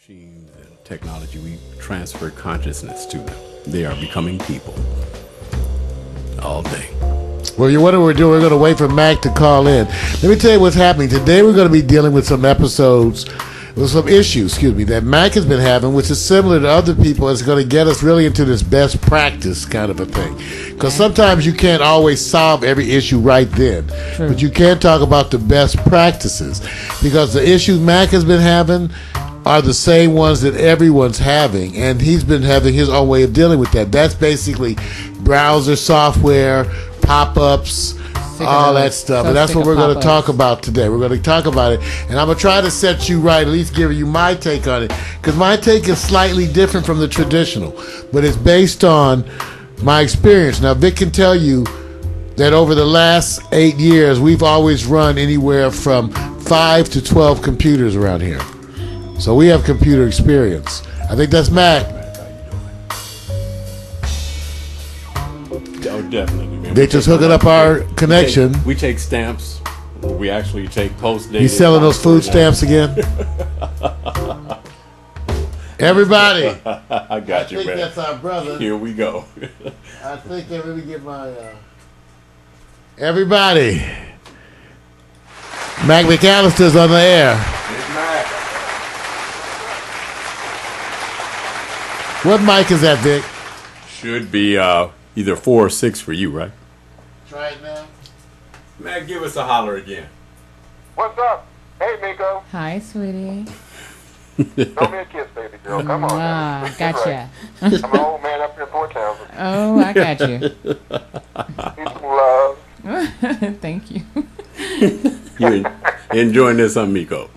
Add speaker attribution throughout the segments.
Speaker 1: Machines and technology, we transfer consciousness to them. They are becoming people all day.
Speaker 2: Well, you wonder what we're doing. We're going to wait for Mac to call in. Let me tell you what's happening. Today we're going to be dealing with some episodes, with some issues, that Mac has been having, which is similar to other people. It's going to get us really into this best practice kind of a thing. Because sometimes you can't always solve every issue right then. True. But you can talk about the best practices. Because the issues Mac has been having are the same ones that everyone's having, and he's been having his own way of dealing with that. That's basically browser software, pop-ups, all that stuff. And that's what we're going to talk about today. We're going to talk about it, and I'm going to try to set you right, at least give you my take on it, because my take is slightly different from the traditional, but it's based on my experience. Now, Vic can tell you that over the last 8 years, we've always run anywhere from 5 to 12 computers around here. So we have computer experience. I think that's Mac.
Speaker 1: Oh, definitely.
Speaker 2: They just hooking up our connection.
Speaker 1: We take stamps. We actually take post-dated.
Speaker 2: He's selling those food stamps again? Everybody.
Speaker 1: I got you, man.
Speaker 2: I think that's our brother.
Speaker 1: Here we go.
Speaker 2: I think let me get my... Everybody. Mac McAllister's on the air.
Speaker 1: It's Mac.
Speaker 2: What mic is that, Vic?
Speaker 1: Should be either 4 or 6 for you, right?
Speaker 2: Try it now.
Speaker 1: Mac, give us a holler again.
Speaker 3: What's up? Hey, Miko.
Speaker 4: Hi, sweetie.
Speaker 3: Throw me a kiss, baby girl. Come on.
Speaker 4: Ah, gotcha.
Speaker 3: I'm an old man up here in Port Townsend.
Speaker 4: Oh, I got you.
Speaker 3: Need some love.
Speaker 4: Thank you.
Speaker 1: You enjoying this on Miko?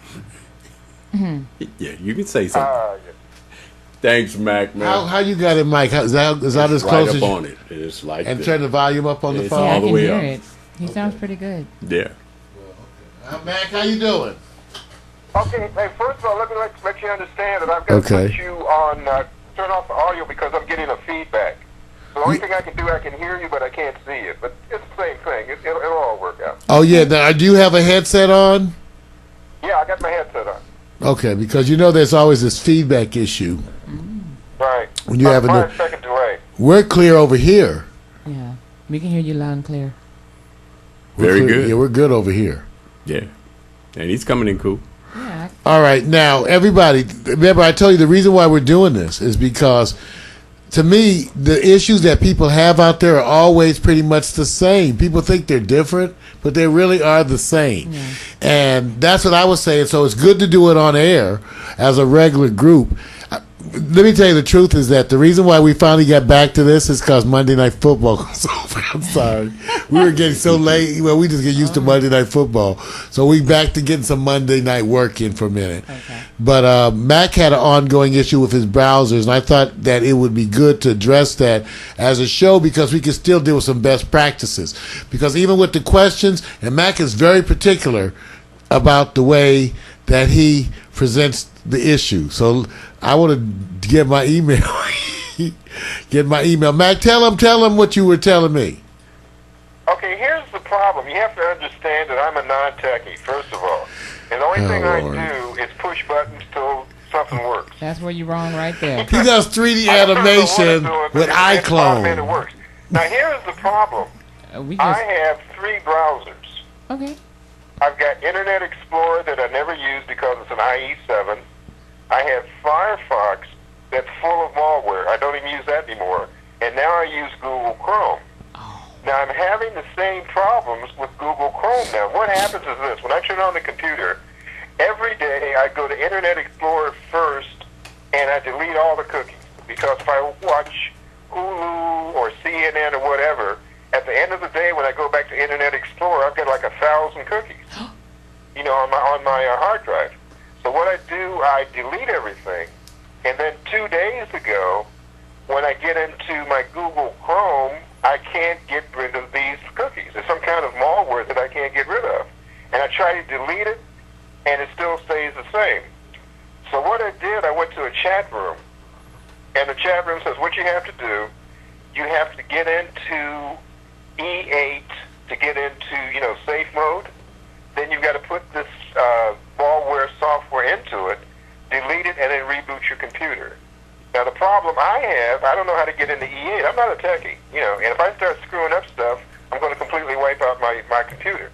Speaker 1: Mm-hmm. Yeah, you can say something.
Speaker 3: Yeah.
Speaker 1: Thanks, Mac, man.
Speaker 2: How you got it, Mike? Is that as close
Speaker 1: right
Speaker 2: as
Speaker 1: up
Speaker 2: you?
Speaker 1: on it. It's like
Speaker 2: And
Speaker 1: this.
Speaker 2: turn the volume up on the
Speaker 1: It's
Speaker 2: phone.
Speaker 4: Yeah,
Speaker 1: all
Speaker 4: I
Speaker 1: the
Speaker 4: can
Speaker 1: way
Speaker 4: hear
Speaker 1: up.
Speaker 4: it. He sounds pretty good.
Speaker 1: Yeah.
Speaker 2: Mac, how you doing?
Speaker 3: Okay, hey, first of all, let me let you understand that I've got to put you on, turn off the audio because I'm getting a feedback. So the only thing I can do, I can hear you, but I can't see it. But it's the same thing. It'll all work out.
Speaker 2: Oh, yeah. Now, do you have a headset on?
Speaker 3: Yeah, I got my headset on.
Speaker 2: Okay, because there's always this feedback issue.
Speaker 3: Right.
Speaker 2: When you have a
Speaker 3: 5-second delay.
Speaker 2: We're clear over here.
Speaker 4: Yeah, we can hear you loud and clear.
Speaker 1: Very good.
Speaker 2: Yeah, we're good over here.
Speaker 1: Yeah. And he's coming in cool.
Speaker 4: Yeah.
Speaker 2: All right, now, everybody, remember I told you the reason why we're doing this is because, to me, the issues that people have out there are always pretty much the same. People think they're different, but they really are the same. Yeah. And that's what I was saying. So it's good to do it on air as a regular group. Let me tell you the truth is that the reason why we finally got back to this is because Monday Night Football was over. I'm sorry. We were getting so late. Well, we just get used to Monday Night Football. So we back to getting some Monday night work in for a minute. Okay. But Mac had an ongoing issue with his browsers, and I thought that it would be good to address that as a show because we can still deal with some best practices. Because even with the questions, and Mac is very particular about the way that he presents the issue. So I want to get my email. Mac, tell him what you were telling me.
Speaker 3: Okay, here's the problem. You have to understand that I'm a non-techie, first of all. And the only thing I do is push buttons till something works.
Speaker 4: That's where you're wrong right there.
Speaker 2: He does 3D animation with iClone.
Speaker 3: It works. Now, here's the problem. I have 3 browsers.
Speaker 4: Okay.
Speaker 3: I've got Internet Explorer that I never use because it's an IE7. I have Firefox that's full of malware. I don't even use that anymore. And now I use Google Chrome. Now I'm having the same problems with Google Chrome now. What happens is this. When I turn on the computer, every day I go to Internet Explorer first and I delete all the cookies. Because if I watch Hulu or CNN or whatever, at the end of the day when I go back to Internet Explorer, I've got like 1,000 cookies, on my hard drive. So what I do, I delete everything, and then 2 days ago, when I get into my Google Chrome, I can't get rid of these cookies. There's some kind of malware that I can't get rid of. And I try to delete it, and it still stays the same. So what I did, I went to a chat room, and the chat room says, what you have to do, you have to get into E8 to get into, safe mode. Then you've got to put this malware software into it, delete it, and then your computer. Now, the problem I have, I don't know how to get into E8. I'm not a techie, you know, and if I start screwing up stuff, I'm going to completely wipe out my computer.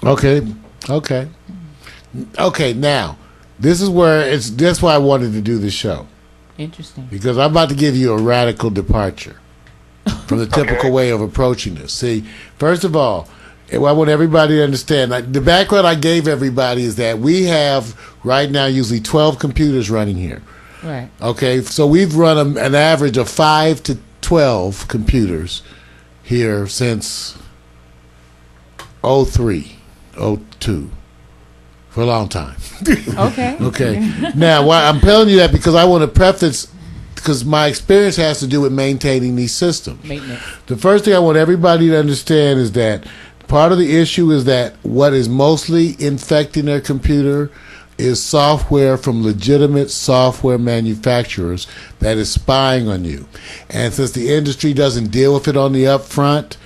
Speaker 2: Okay, now, this is where that's why I wanted to do this show.
Speaker 4: Interesting.
Speaker 2: Because I'm about to give you a radical departure from the typical way of approaching this. See, first of all, I want everybody to understand, the background I gave everybody is that we have right now usually 12 computers running here.
Speaker 4: Right.
Speaker 2: Okay, so we've run an average of 5 to 12 computers here since 03, 02, for a long time.
Speaker 4: Okay.
Speaker 2: Okay. Now, why I'm telling you that because I want to preface, because my experience has to do with maintaining these systems.
Speaker 4: Maintenance.
Speaker 2: The first thing I want everybody to understand is that part of the issue is that what is mostly infecting their computer is software from legitimate software manufacturers that is spying on you. And since the industry doesn't deal with it on the upfront,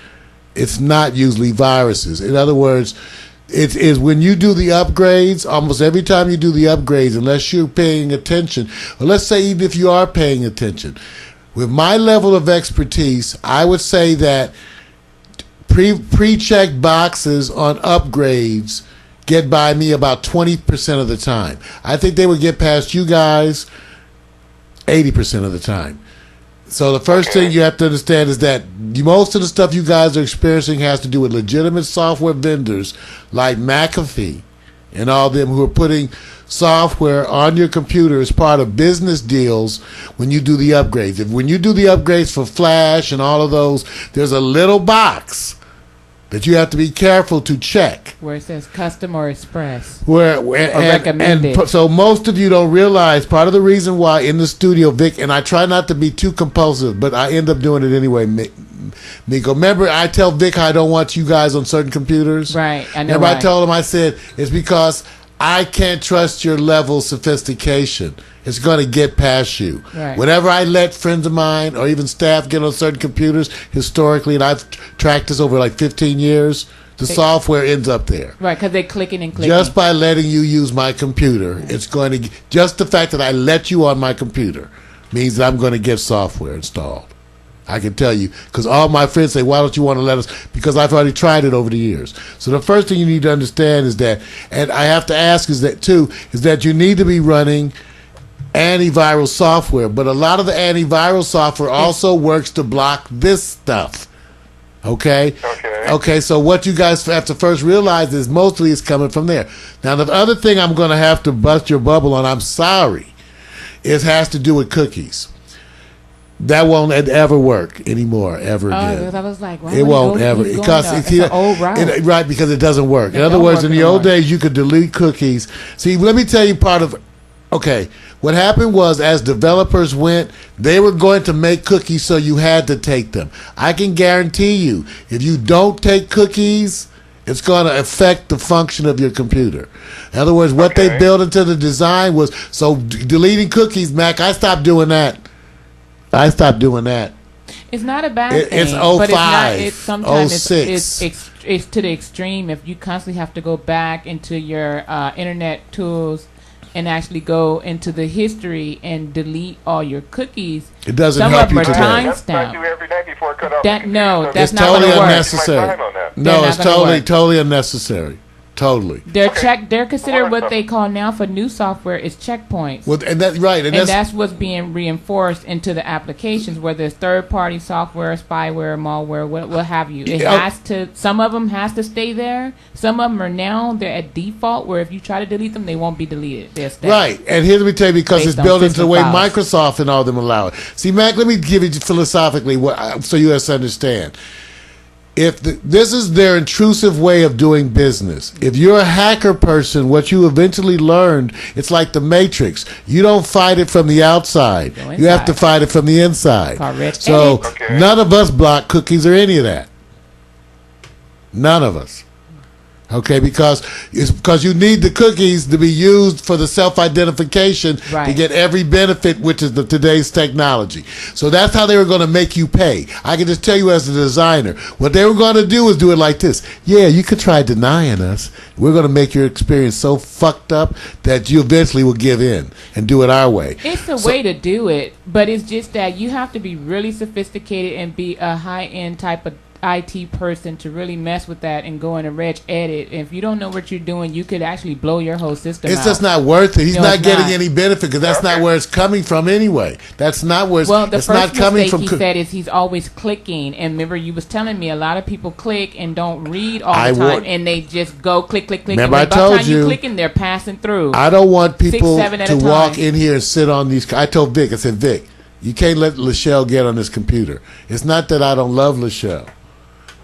Speaker 2: it's not usually viruses. In other words, it is when you do the upgrades, almost every time you do the upgrades, unless you're paying attention, or let's say even if you are paying attention, with my level of expertise, I would say that pre-checked boxes on upgrades get by me about 20% of the time. I think they would get past you guys 80% of the time. So the first thing you have to understand is that most of the stuff you guys are experiencing has to do with legitimate software vendors like McAfee and all them who are putting software on your computer as part of business deals when you do the upgrades. When you do the upgrades for Flash and all of those, there's a little box that you have to be careful to check.
Speaker 4: Where it says custom or express.
Speaker 2: Or recommended. So most of you don't realize part of the reason why in the studio, Vic, and I try not to be too compulsive, but I end up doing it anyway, Miko. Remember, I tell Vic I don't want you guys on certain computers?
Speaker 4: Right, I know.
Speaker 2: Remember, I told him, I said, it's because I can't trust your level of sophistication. It's going to get past you.
Speaker 4: Right.
Speaker 2: Whenever I let friends of mine or even staff get on certain computers, historically, and I've tracked this over like 15 years, the software ends up there.
Speaker 4: Right, because they're clicking and clicking.
Speaker 2: Just by letting you use my computer, it's going to, just the fact that I let you on my computer means that I'm going to get software installed. I can tell you, because all my friends say, why don't you want to let us? Because I've already tried it over the years. So the first thing you need to understand is that, and I have to ask is that you need to be running antiviral software, but a lot of the antiviral software also works to block this stuff. Okay, so what you guys have to first realize is mostly it's coming from there. Now, the other thing I'm going to have to bust your bubble on, I'm sorry, it has to do with cookies. That won't ever work anymore, ever again.
Speaker 4: I was like,
Speaker 2: it won't ever.
Speaker 4: Because it's an old route.
Speaker 2: Right, because it doesn't work. In other words, in the old days, you could delete cookies. See, let me tell you part of, what happened was as developers went, they were going to make cookies so you had to take them. I can guarantee you, if you don't take cookies, it's going to affect the function of your computer. In other words, what they built into the design was, so deleting cookies, Mac, I stopped doing that.
Speaker 4: It's not a bad thing.
Speaker 2: It's 05,
Speaker 4: but sometimes
Speaker 2: 06.
Speaker 4: It's to the extreme. If you constantly have to go back into your internet tools and actually go into the history and delete all your cookies,
Speaker 2: it doesn't
Speaker 4: some
Speaker 2: help
Speaker 4: of them
Speaker 2: you
Speaker 4: are
Speaker 2: today.
Speaker 3: That's what I do every night before I cut off the computer.
Speaker 4: That's
Speaker 2: it's
Speaker 4: not
Speaker 2: totally
Speaker 4: gonna work.
Speaker 2: unnecessary. No, it's totally unnecessary. Totally.
Speaker 4: They're considered what they call now for new software is checkpoints.
Speaker 2: Well, and that's
Speaker 4: what's being reinforced into the applications, whether it's third-party software, spyware, malware, what have you. It has to. Some of them has to stay there. Some of them are now they're at default, where if you try to delete them, they won't be deleted. They'll stay.
Speaker 2: Right, and here's me tell you because it's built into the way
Speaker 4: files.
Speaker 2: Microsoft and all them allow it. See, Mac, let me give you philosophically so you guys understand. If this is their intrusive way of doing business, if you're a hacker person, what you eventually learned, it's like the Matrix. You don't fight it from the outside. You have to fight it from the inside. So none of us block cookies or any of that. None of us. Okay, because you need the cookies to be used for the self-identification to get every benefit, which is today's technology. So that's how they were going to make you pay. I can just tell you as a designer, what they were going to do is do it like this. Yeah, you could try denying us. We're going to make your experience so fucked up that you eventually will give in and do it our way.
Speaker 4: It's a way to do it, but it's just that you have to be really sophisticated and be a high-end type of IT person to really mess with that and go in a reg edit. And if you don't know what you're doing, you could actually blow your whole system
Speaker 2: It's
Speaker 4: out.
Speaker 2: just not worth it. He's
Speaker 4: No,
Speaker 2: not
Speaker 4: it's
Speaker 2: getting
Speaker 4: not.
Speaker 2: any benefit because that's not where it's coming from anyway. That's not where it's,
Speaker 4: Well, the
Speaker 2: it's
Speaker 4: first
Speaker 2: not coming
Speaker 4: mistake
Speaker 2: from.
Speaker 4: he said is he's always clicking. And remember, you was telling me a lot of people click and don't read all
Speaker 2: I
Speaker 4: the time,
Speaker 2: want-
Speaker 4: and they just go click, click, click.
Speaker 2: Remember,
Speaker 4: and
Speaker 2: I
Speaker 4: by the
Speaker 2: told
Speaker 4: time
Speaker 2: you-
Speaker 4: you're clicking, they're passing through.
Speaker 2: I don't want people
Speaker 4: 6, 7 at
Speaker 2: to
Speaker 4: a
Speaker 2: walk
Speaker 4: time.
Speaker 2: in here and sit on these. I told Vic, I said, Vic, you can't let Lachelle get on this computer. It's not that I don't love Lachelle.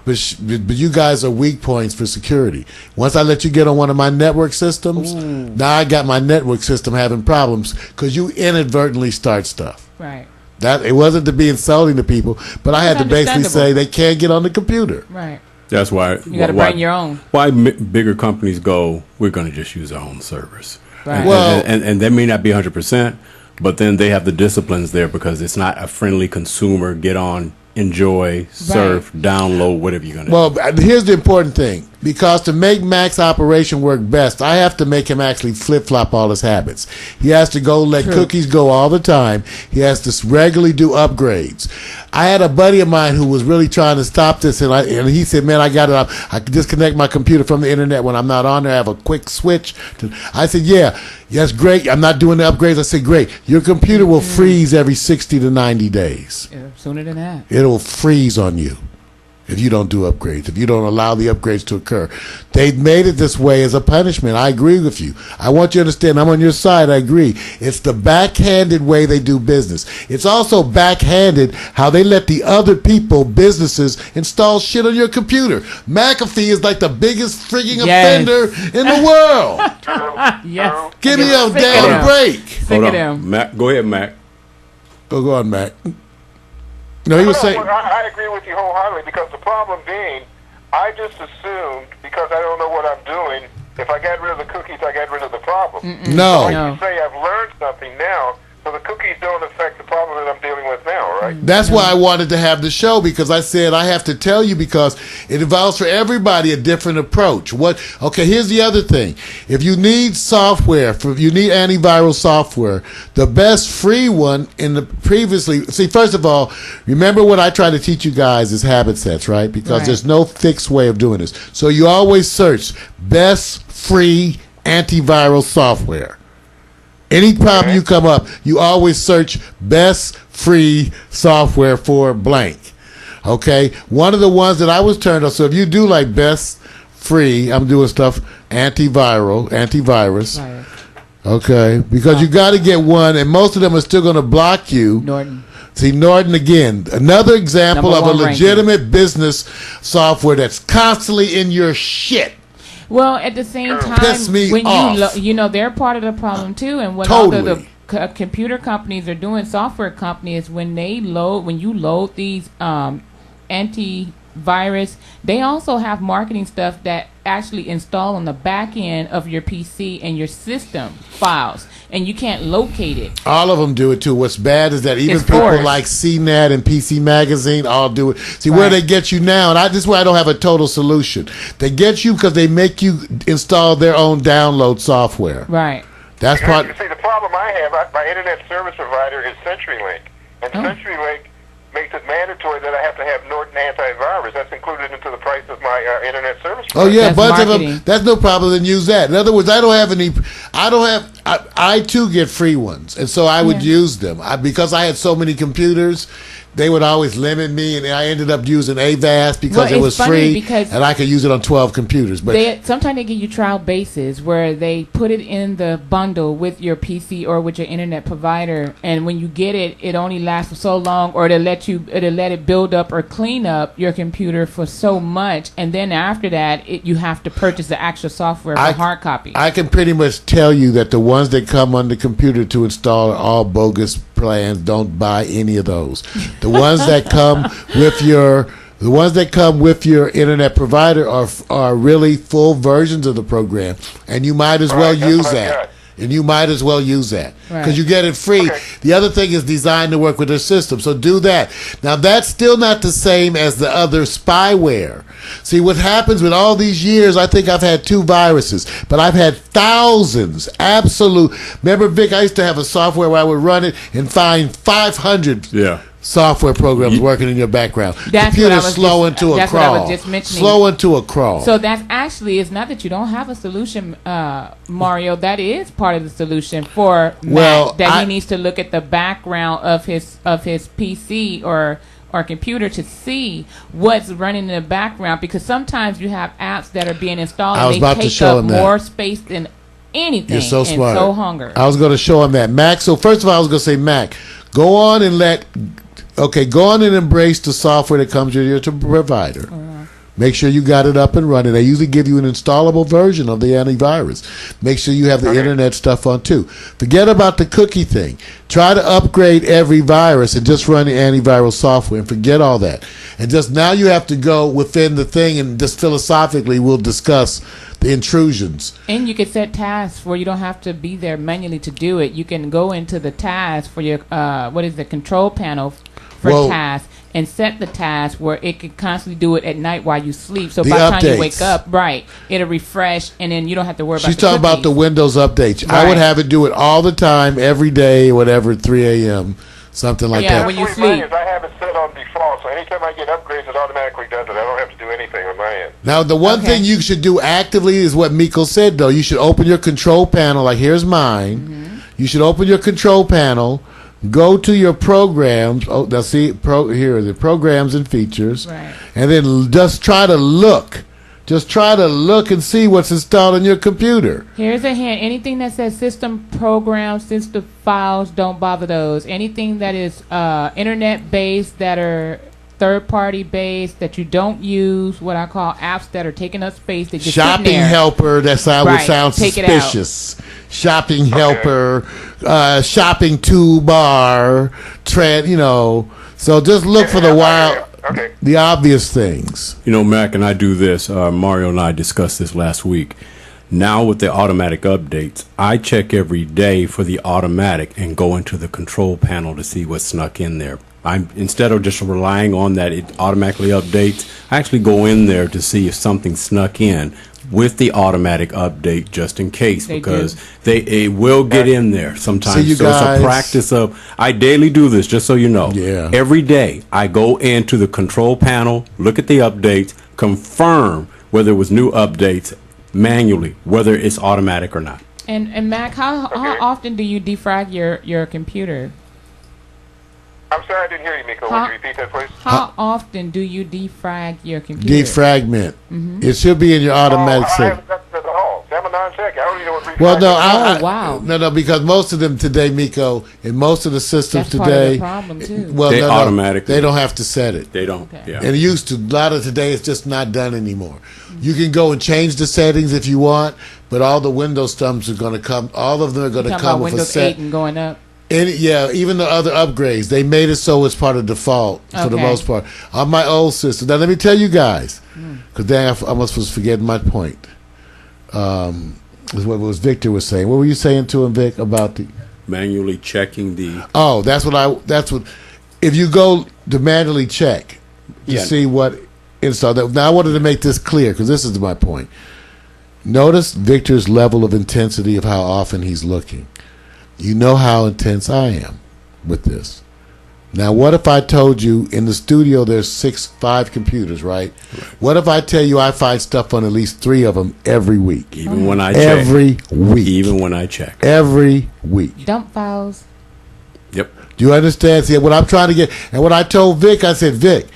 Speaker 2: But you guys are weak points for security. Once I let you get on one of my network systems, now I got my network system having problems because you inadvertently start stuff.
Speaker 4: Right.
Speaker 2: That it wasn't to be insulting to people, but I had to basically say they can't get on the computer.
Speaker 4: Right.
Speaker 1: That's why
Speaker 4: You got to bring your own.
Speaker 1: Why bigger companies go, we're going to just use our own servers.
Speaker 4: Right.
Speaker 1: And,
Speaker 2: Well-
Speaker 1: and they may not be 100%, but then they have the disciplines there because it's not a friendly consumer, get on, enjoy, surf, download, whatever you're going to do.
Speaker 2: Well, here's the important thing. Because to make Mac's operation work best, I have to make him actually flip-flop all his habits. He has to go let cookies go all the time. He has to regularly do upgrades. I had a buddy of mine who was really trying to stop this, and he said, man, I got it. I can disconnect my computer from the internet when I'm not on there. I have a quick switch. I said, yeah, that's great. I'm not doing the upgrades. I said, great. Your computer will freeze every 60 to 90 days.
Speaker 4: Yeah, sooner than that.
Speaker 2: It'll freeze on you if you don't do upgrades, if you don't allow the upgrades to occur. They made it this way as a punishment. I agree with you. I want you to understand, I'm on your side. I agree. It's the backhanded way they do business. It's also backhanded how they let the other people, businesses, install shit on your computer. McAfee is like the biggest frigging offender in the world.
Speaker 4: Yes.
Speaker 2: Give me a
Speaker 4: Sick of
Speaker 2: damn
Speaker 4: them.
Speaker 2: break.
Speaker 4: Sick
Speaker 1: Hold
Speaker 4: of
Speaker 1: on.
Speaker 4: them.
Speaker 1: Mac, go ahead, Mac.
Speaker 2: Go on, Mac. No, he was saying...
Speaker 3: I agree with you wholeheartedly because the problem being, I just assumed because I don't know what I'm doing. If I got rid of the cookies, I got rid of the problem.
Speaker 2: No.
Speaker 3: Like
Speaker 4: No.
Speaker 3: you say, I've learned something now, so the cookies don't affect the problem that I'm dealing with now, right?
Speaker 2: That's why I wanted to have the show, because I said I have to tell you because it involves for everybody a different approach. Okay, here's the other thing. If you need software, if you need antiviral software, the best free one first of all, remember what I try to teach you guys is habit sets, right? Because
Speaker 4: Right.
Speaker 2: there's no fixed way of doing this. So you always search best free antiviral software. Any problem you come up, you always search best free software for blank. Okay? One of the ones that I was turned on, so if you do like best free, I'm doing stuff antivirus.
Speaker 4: Right.
Speaker 2: Okay? Because you got to get one, and most of them are still going to block you.
Speaker 4: Norton.
Speaker 2: See, Norton again, another example
Speaker 4: Number
Speaker 2: of a
Speaker 4: one
Speaker 2: legitimate business software that's constantly in your shit.
Speaker 4: Well, at the same time,
Speaker 2: Piss me
Speaker 4: when
Speaker 2: off.
Speaker 4: they're part of the problem too, and what
Speaker 2: Totally.
Speaker 4: all the computer companies are doing, software companies, when you load these antivirus, they also have marketing stuff that actually install on the back end of your PC and your system files, and you can't locate it.
Speaker 2: All of them do it too. What's bad is that even
Speaker 4: It's
Speaker 2: people
Speaker 4: forced.
Speaker 2: like CNET and PC Magazine all do it. See, where
Speaker 4: Right.
Speaker 2: they get you now, and this is why I don't have a total solution. They get you because they make you install their own download software.
Speaker 4: Right.
Speaker 2: That's part.
Speaker 3: See, the problem I have, my internet service provider is CenturyLink, and CenturyLink makes it mandatory that I have to have Norton antivirus. That's included into the price of my internet service
Speaker 2: Oh
Speaker 3: provider.
Speaker 2: yeah,
Speaker 4: That's
Speaker 2: bunch of them.
Speaker 4: marketing.
Speaker 2: That's no problem. Then use that. In other words, I too get free ones, and so I would use them. Because I had so many computers, they would always limit me, and I ended up using Avast because
Speaker 4: Well,
Speaker 2: it
Speaker 4: it's
Speaker 2: was
Speaker 4: funny
Speaker 2: free,
Speaker 4: because
Speaker 2: and I could use it on 12 computers. But
Speaker 4: Sometimes they give you trial bases where they put it in the bundle with your PC or with your internet provider, and when you get it, it only lasts for so long, or it'll let it build up or clean up your computer for so much, and then after that, you have to purchase the actual software for hard copy.
Speaker 2: I can pretty much tell you that the ones that come on the computer to install are all bogus plans. Don't buy any of those. The ones that come with your The ones that come with your internet provider are really full versions of the program, and you might as well
Speaker 3: Right, that's
Speaker 2: use
Speaker 3: what I
Speaker 2: that.
Speaker 3: got.
Speaker 2: And you might as well use that because
Speaker 4: Right.
Speaker 2: you get it free.
Speaker 3: Okay.
Speaker 2: The other thing is designed to work with their system, so do that. Now that's still not the same as the other spyware. See what happens with all these years. I think I've had 2 viruses, but I've had thousands. Absolute. Remember, Vic? I used to have a software where I would run it and find 500
Speaker 1: Yeah.
Speaker 2: software programs working in your background.
Speaker 4: That's what I
Speaker 2: Computer
Speaker 4: was
Speaker 2: slow
Speaker 4: just-
Speaker 2: into a
Speaker 4: that's what I
Speaker 2: crawl.
Speaker 4: was just mentioning.
Speaker 2: Slow into a crawl.
Speaker 4: So that's actually, it's not that you don't have a solution, Mario. That is part of the solution for
Speaker 2: Well,
Speaker 4: Mac, that
Speaker 2: I-
Speaker 4: he needs to look at the background of his PC or computer to see what's running in the background, because sometimes you have apps that are being installed
Speaker 2: I was
Speaker 4: and they
Speaker 2: about to
Speaker 4: take
Speaker 2: show
Speaker 4: up
Speaker 2: him that.
Speaker 4: more space than anything.
Speaker 2: You're so
Speaker 4: and
Speaker 2: smart.
Speaker 4: so hungry.
Speaker 2: I was going to show him that. Mac, so first of all, I was going to say, Mac, go on and embrace the software that comes with your provider. Make sure you got it up and running. They usually give you an installable version of the antivirus. Make sure you have the internet stuff on too. Forget about the cookie thing. Try to upgrade every virus and just run the antiviral software and forget all that. And just now you have to go within the thing and just philosophically we'll discuss the intrusions.
Speaker 4: And you can set tasks where you don't have to be there manually to do it. You can go into the task for your control panel for
Speaker 2: Well,
Speaker 4: tasks and set the task where it can constantly do it at night while you sleep. So
Speaker 2: The
Speaker 4: by the time you
Speaker 2: updates.
Speaker 4: wake up, right, it'll refresh, and then you don't have to worry
Speaker 2: She's
Speaker 4: about
Speaker 2: talking about the
Speaker 4: cookies.
Speaker 2: Windows updates. I would
Speaker 4: Right.
Speaker 2: have it do it all the time, every day, whatever, 3 a.m., something like
Speaker 4: Yeah,
Speaker 2: that.
Speaker 4: when you
Speaker 3: That's what mine
Speaker 4: sleep.
Speaker 3: is. I have it set on default, so anytime I get upgrades, it automatically does it. I don't have to do anything on my end.
Speaker 2: Now, the one
Speaker 4: Okay.
Speaker 2: thing you should do actively is what Miko said, though. You should open your control panel, like here's mine.
Speaker 4: Mm-hmm.
Speaker 2: You should open your control panel, go to your programs. Oh, now see, here are the programs and features.
Speaker 4: Right.
Speaker 2: And then just try to look. Just try to look and see what's installed on your computer.
Speaker 4: Here's a hint. Anything that says system programs, system files, don't bother those. Anything that is internet-based, that are third-party based, that you don't use, what I call apps that are taking up space, that just
Speaker 2: Shopping
Speaker 4: sitting there.
Speaker 2: helper, that sound would
Speaker 4: Right,
Speaker 2: sound
Speaker 4: take it out.
Speaker 2: suspicious. Shopping helper, shopping toolbar, trend, So just look for the wild,
Speaker 3: Okay.
Speaker 2: the obvious things.
Speaker 1: Mac and I do this. Mario and I discussed this last week. Now with the automatic updates, I check every day for the automatic and go into the control panel to see what's snuck in there. Instead of just relying on that it automatically updates, I actually go in there to see if something snuck in with the automatic update just in case,
Speaker 4: They
Speaker 1: because it will get in there sometimes.
Speaker 2: See, you
Speaker 1: so
Speaker 2: guys-
Speaker 1: it's a practice of, I daily do this, just so you know.
Speaker 2: Yeah.
Speaker 1: Every day I go into the control panel, look at the updates, confirm whether it was new updates manually, whether it's automatic or not.
Speaker 4: And Mac, how often do you defrag your computer?
Speaker 3: I'm sorry I didn't hear you, Miko.
Speaker 4: Huh?
Speaker 3: Would you repeat that, please?
Speaker 4: How often do you defrag your computer?
Speaker 2: Defragment. It should be in your automatic
Speaker 3: I
Speaker 2: setting.
Speaker 3: haven't done that at all. I'm a non-tech. I don't even know what
Speaker 2: Well, no,
Speaker 3: refrag is.
Speaker 4: wow.
Speaker 2: no, because most of them today, Miko, and most of the systems
Speaker 4: That's part of the
Speaker 2: today,
Speaker 4: problem, too.
Speaker 2: well,
Speaker 1: They
Speaker 2: no,
Speaker 1: automatically-
Speaker 2: they don't have to set it.
Speaker 1: They don't.
Speaker 4: Okay.
Speaker 1: Yeah.
Speaker 2: And it used to. A lot of today, it's just not done anymore. You can go and change the settings if you want, but all the Windows thumbs are going to come. All of them are going to
Speaker 4: Talking
Speaker 2: come
Speaker 4: about
Speaker 2: with a
Speaker 4: Windows
Speaker 2: set.
Speaker 4: 8 and going up.
Speaker 2: Even the other upgrades, they made it so it's part of default for the
Speaker 4: Okay.
Speaker 2: most part. On my old system, now let me tell you guys, because then I almost was forgetting my point. Is what was Victor was saying. What were you saying to him, Vic, about the?
Speaker 1: Manually checking the.
Speaker 2: Oh, that's what. If you go to manually check to
Speaker 1: Yeah.
Speaker 2: see what installed. Now I wanted to make this clear because this is my point. Notice Victor's level of intensity of how often he's looking. You know how intense I am with this. Now, what if I told you in the studio there's 5 computers, right? What if I tell you I find stuff on at least 3 of them every week?
Speaker 1: Even when I check.
Speaker 2: Every week.
Speaker 1: Even when I check.
Speaker 2: Every week.
Speaker 4: Dump files.
Speaker 1: Yep.
Speaker 2: Do you understand? See, what I'm trying to get, and what I told Vic, I said, Vic,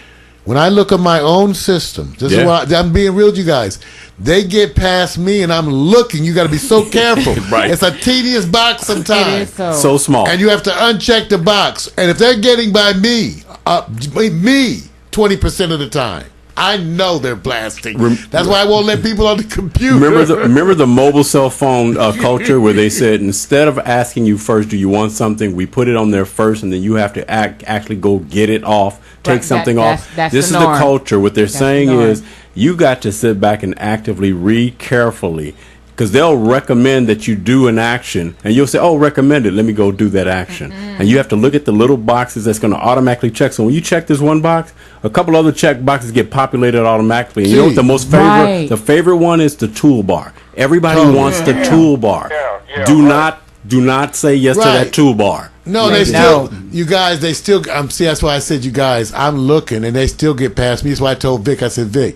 Speaker 2: when I look at my own system, this is what I'm being real with you guys. They get past me, and I'm looking. You got to be so careful.
Speaker 1: Right.
Speaker 2: It's a tedious box
Speaker 4: It
Speaker 2: sometimes.
Speaker 4: is so.
Speaker 1: So small.
Speaker 2: And you have to uncheck the box. And if they're getting by me 20% of the time, I know they're blasting. That's why I won't let people on the computer.
Speaker 1: Remember the mobile cell phone culture where they said instead of asking you first, do you want something, we put it on there first, and then you have to actually go get it off, take something off.
Speaker 4: That's
Speaker 1: this
Speaker 4: the
Speaker 1: is the
Speaker 4: norm.
Speaker 1: culture. What they're saying
Speaker 4: the norm.
Speaker 1: is you got to sit back and actively read carefully. Because they'll recommend that you do an action, and you'll say, "Oh, recommended. Let me go do that action." And you have to look at the little boxes that's going to automatically check. So when you check this one box, a couple other check boxes get populated automatically. And you know what the most favorite?
Speaker 4: Right.
Speaker 1: The favorite one is the toolbar. Everybody wants the toolbar.
Speaker 3: Yeah,
Speaker 1: Do not say yes to that toolbar.
Speaker 2: No, they still, you guys, they still, see, that's why I said, you guys, I'm looking, and they still get past me. That's why I told Vic, I said, Vic,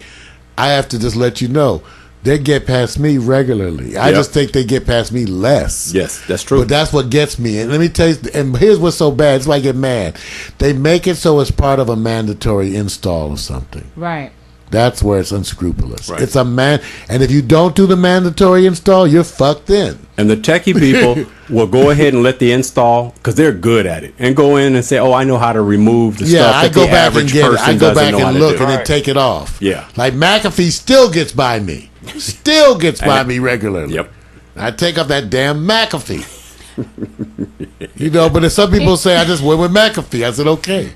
Speaker 2: I have to just let you know. They get past me regularly. I just think they get past me less.
Speaker 1: Yes, that's true.
Speaker 2: But that's what gets me. And let me tell you, and here's what's so bad. It's why I get mad. They make it so it's part of a mandatory install or something.
Speaker 4: Right.
Speaker 2: That's where it's unscrupulous.
Speaker 1: Right.
Speaker 2: It's and if you don't do the mandatory install, you're fucked in.
Speaker 1: And the techie people will go ahead and let the install, because they're good at it, and go in and say, "Oh, I know how to remove the stuff
Speaker 2: I
Speaker 1: that
Speaker 2: go
Speaker 1: the
Speaker 2: back and
Speaker 1: average
Speaker 2: get it.
Speaker 1: person
Speaker 2: I go
Speaker 1: doesn't
Speaker 2: back
Speaker 1: know how
Speaker 2: and
Speaker 1: to
Speaker 2: look
Speaker 1: do."
Speaker 2: and then take it off.
Speaker 1: Yeah.
Speaker 2: Like McAfee still gets by me. Still gets by me regularly.
Speaker 1: Yep.
Speaker 2: I take off that damn McAfee. You know, but if some people say I just went with McAfee, I said okay.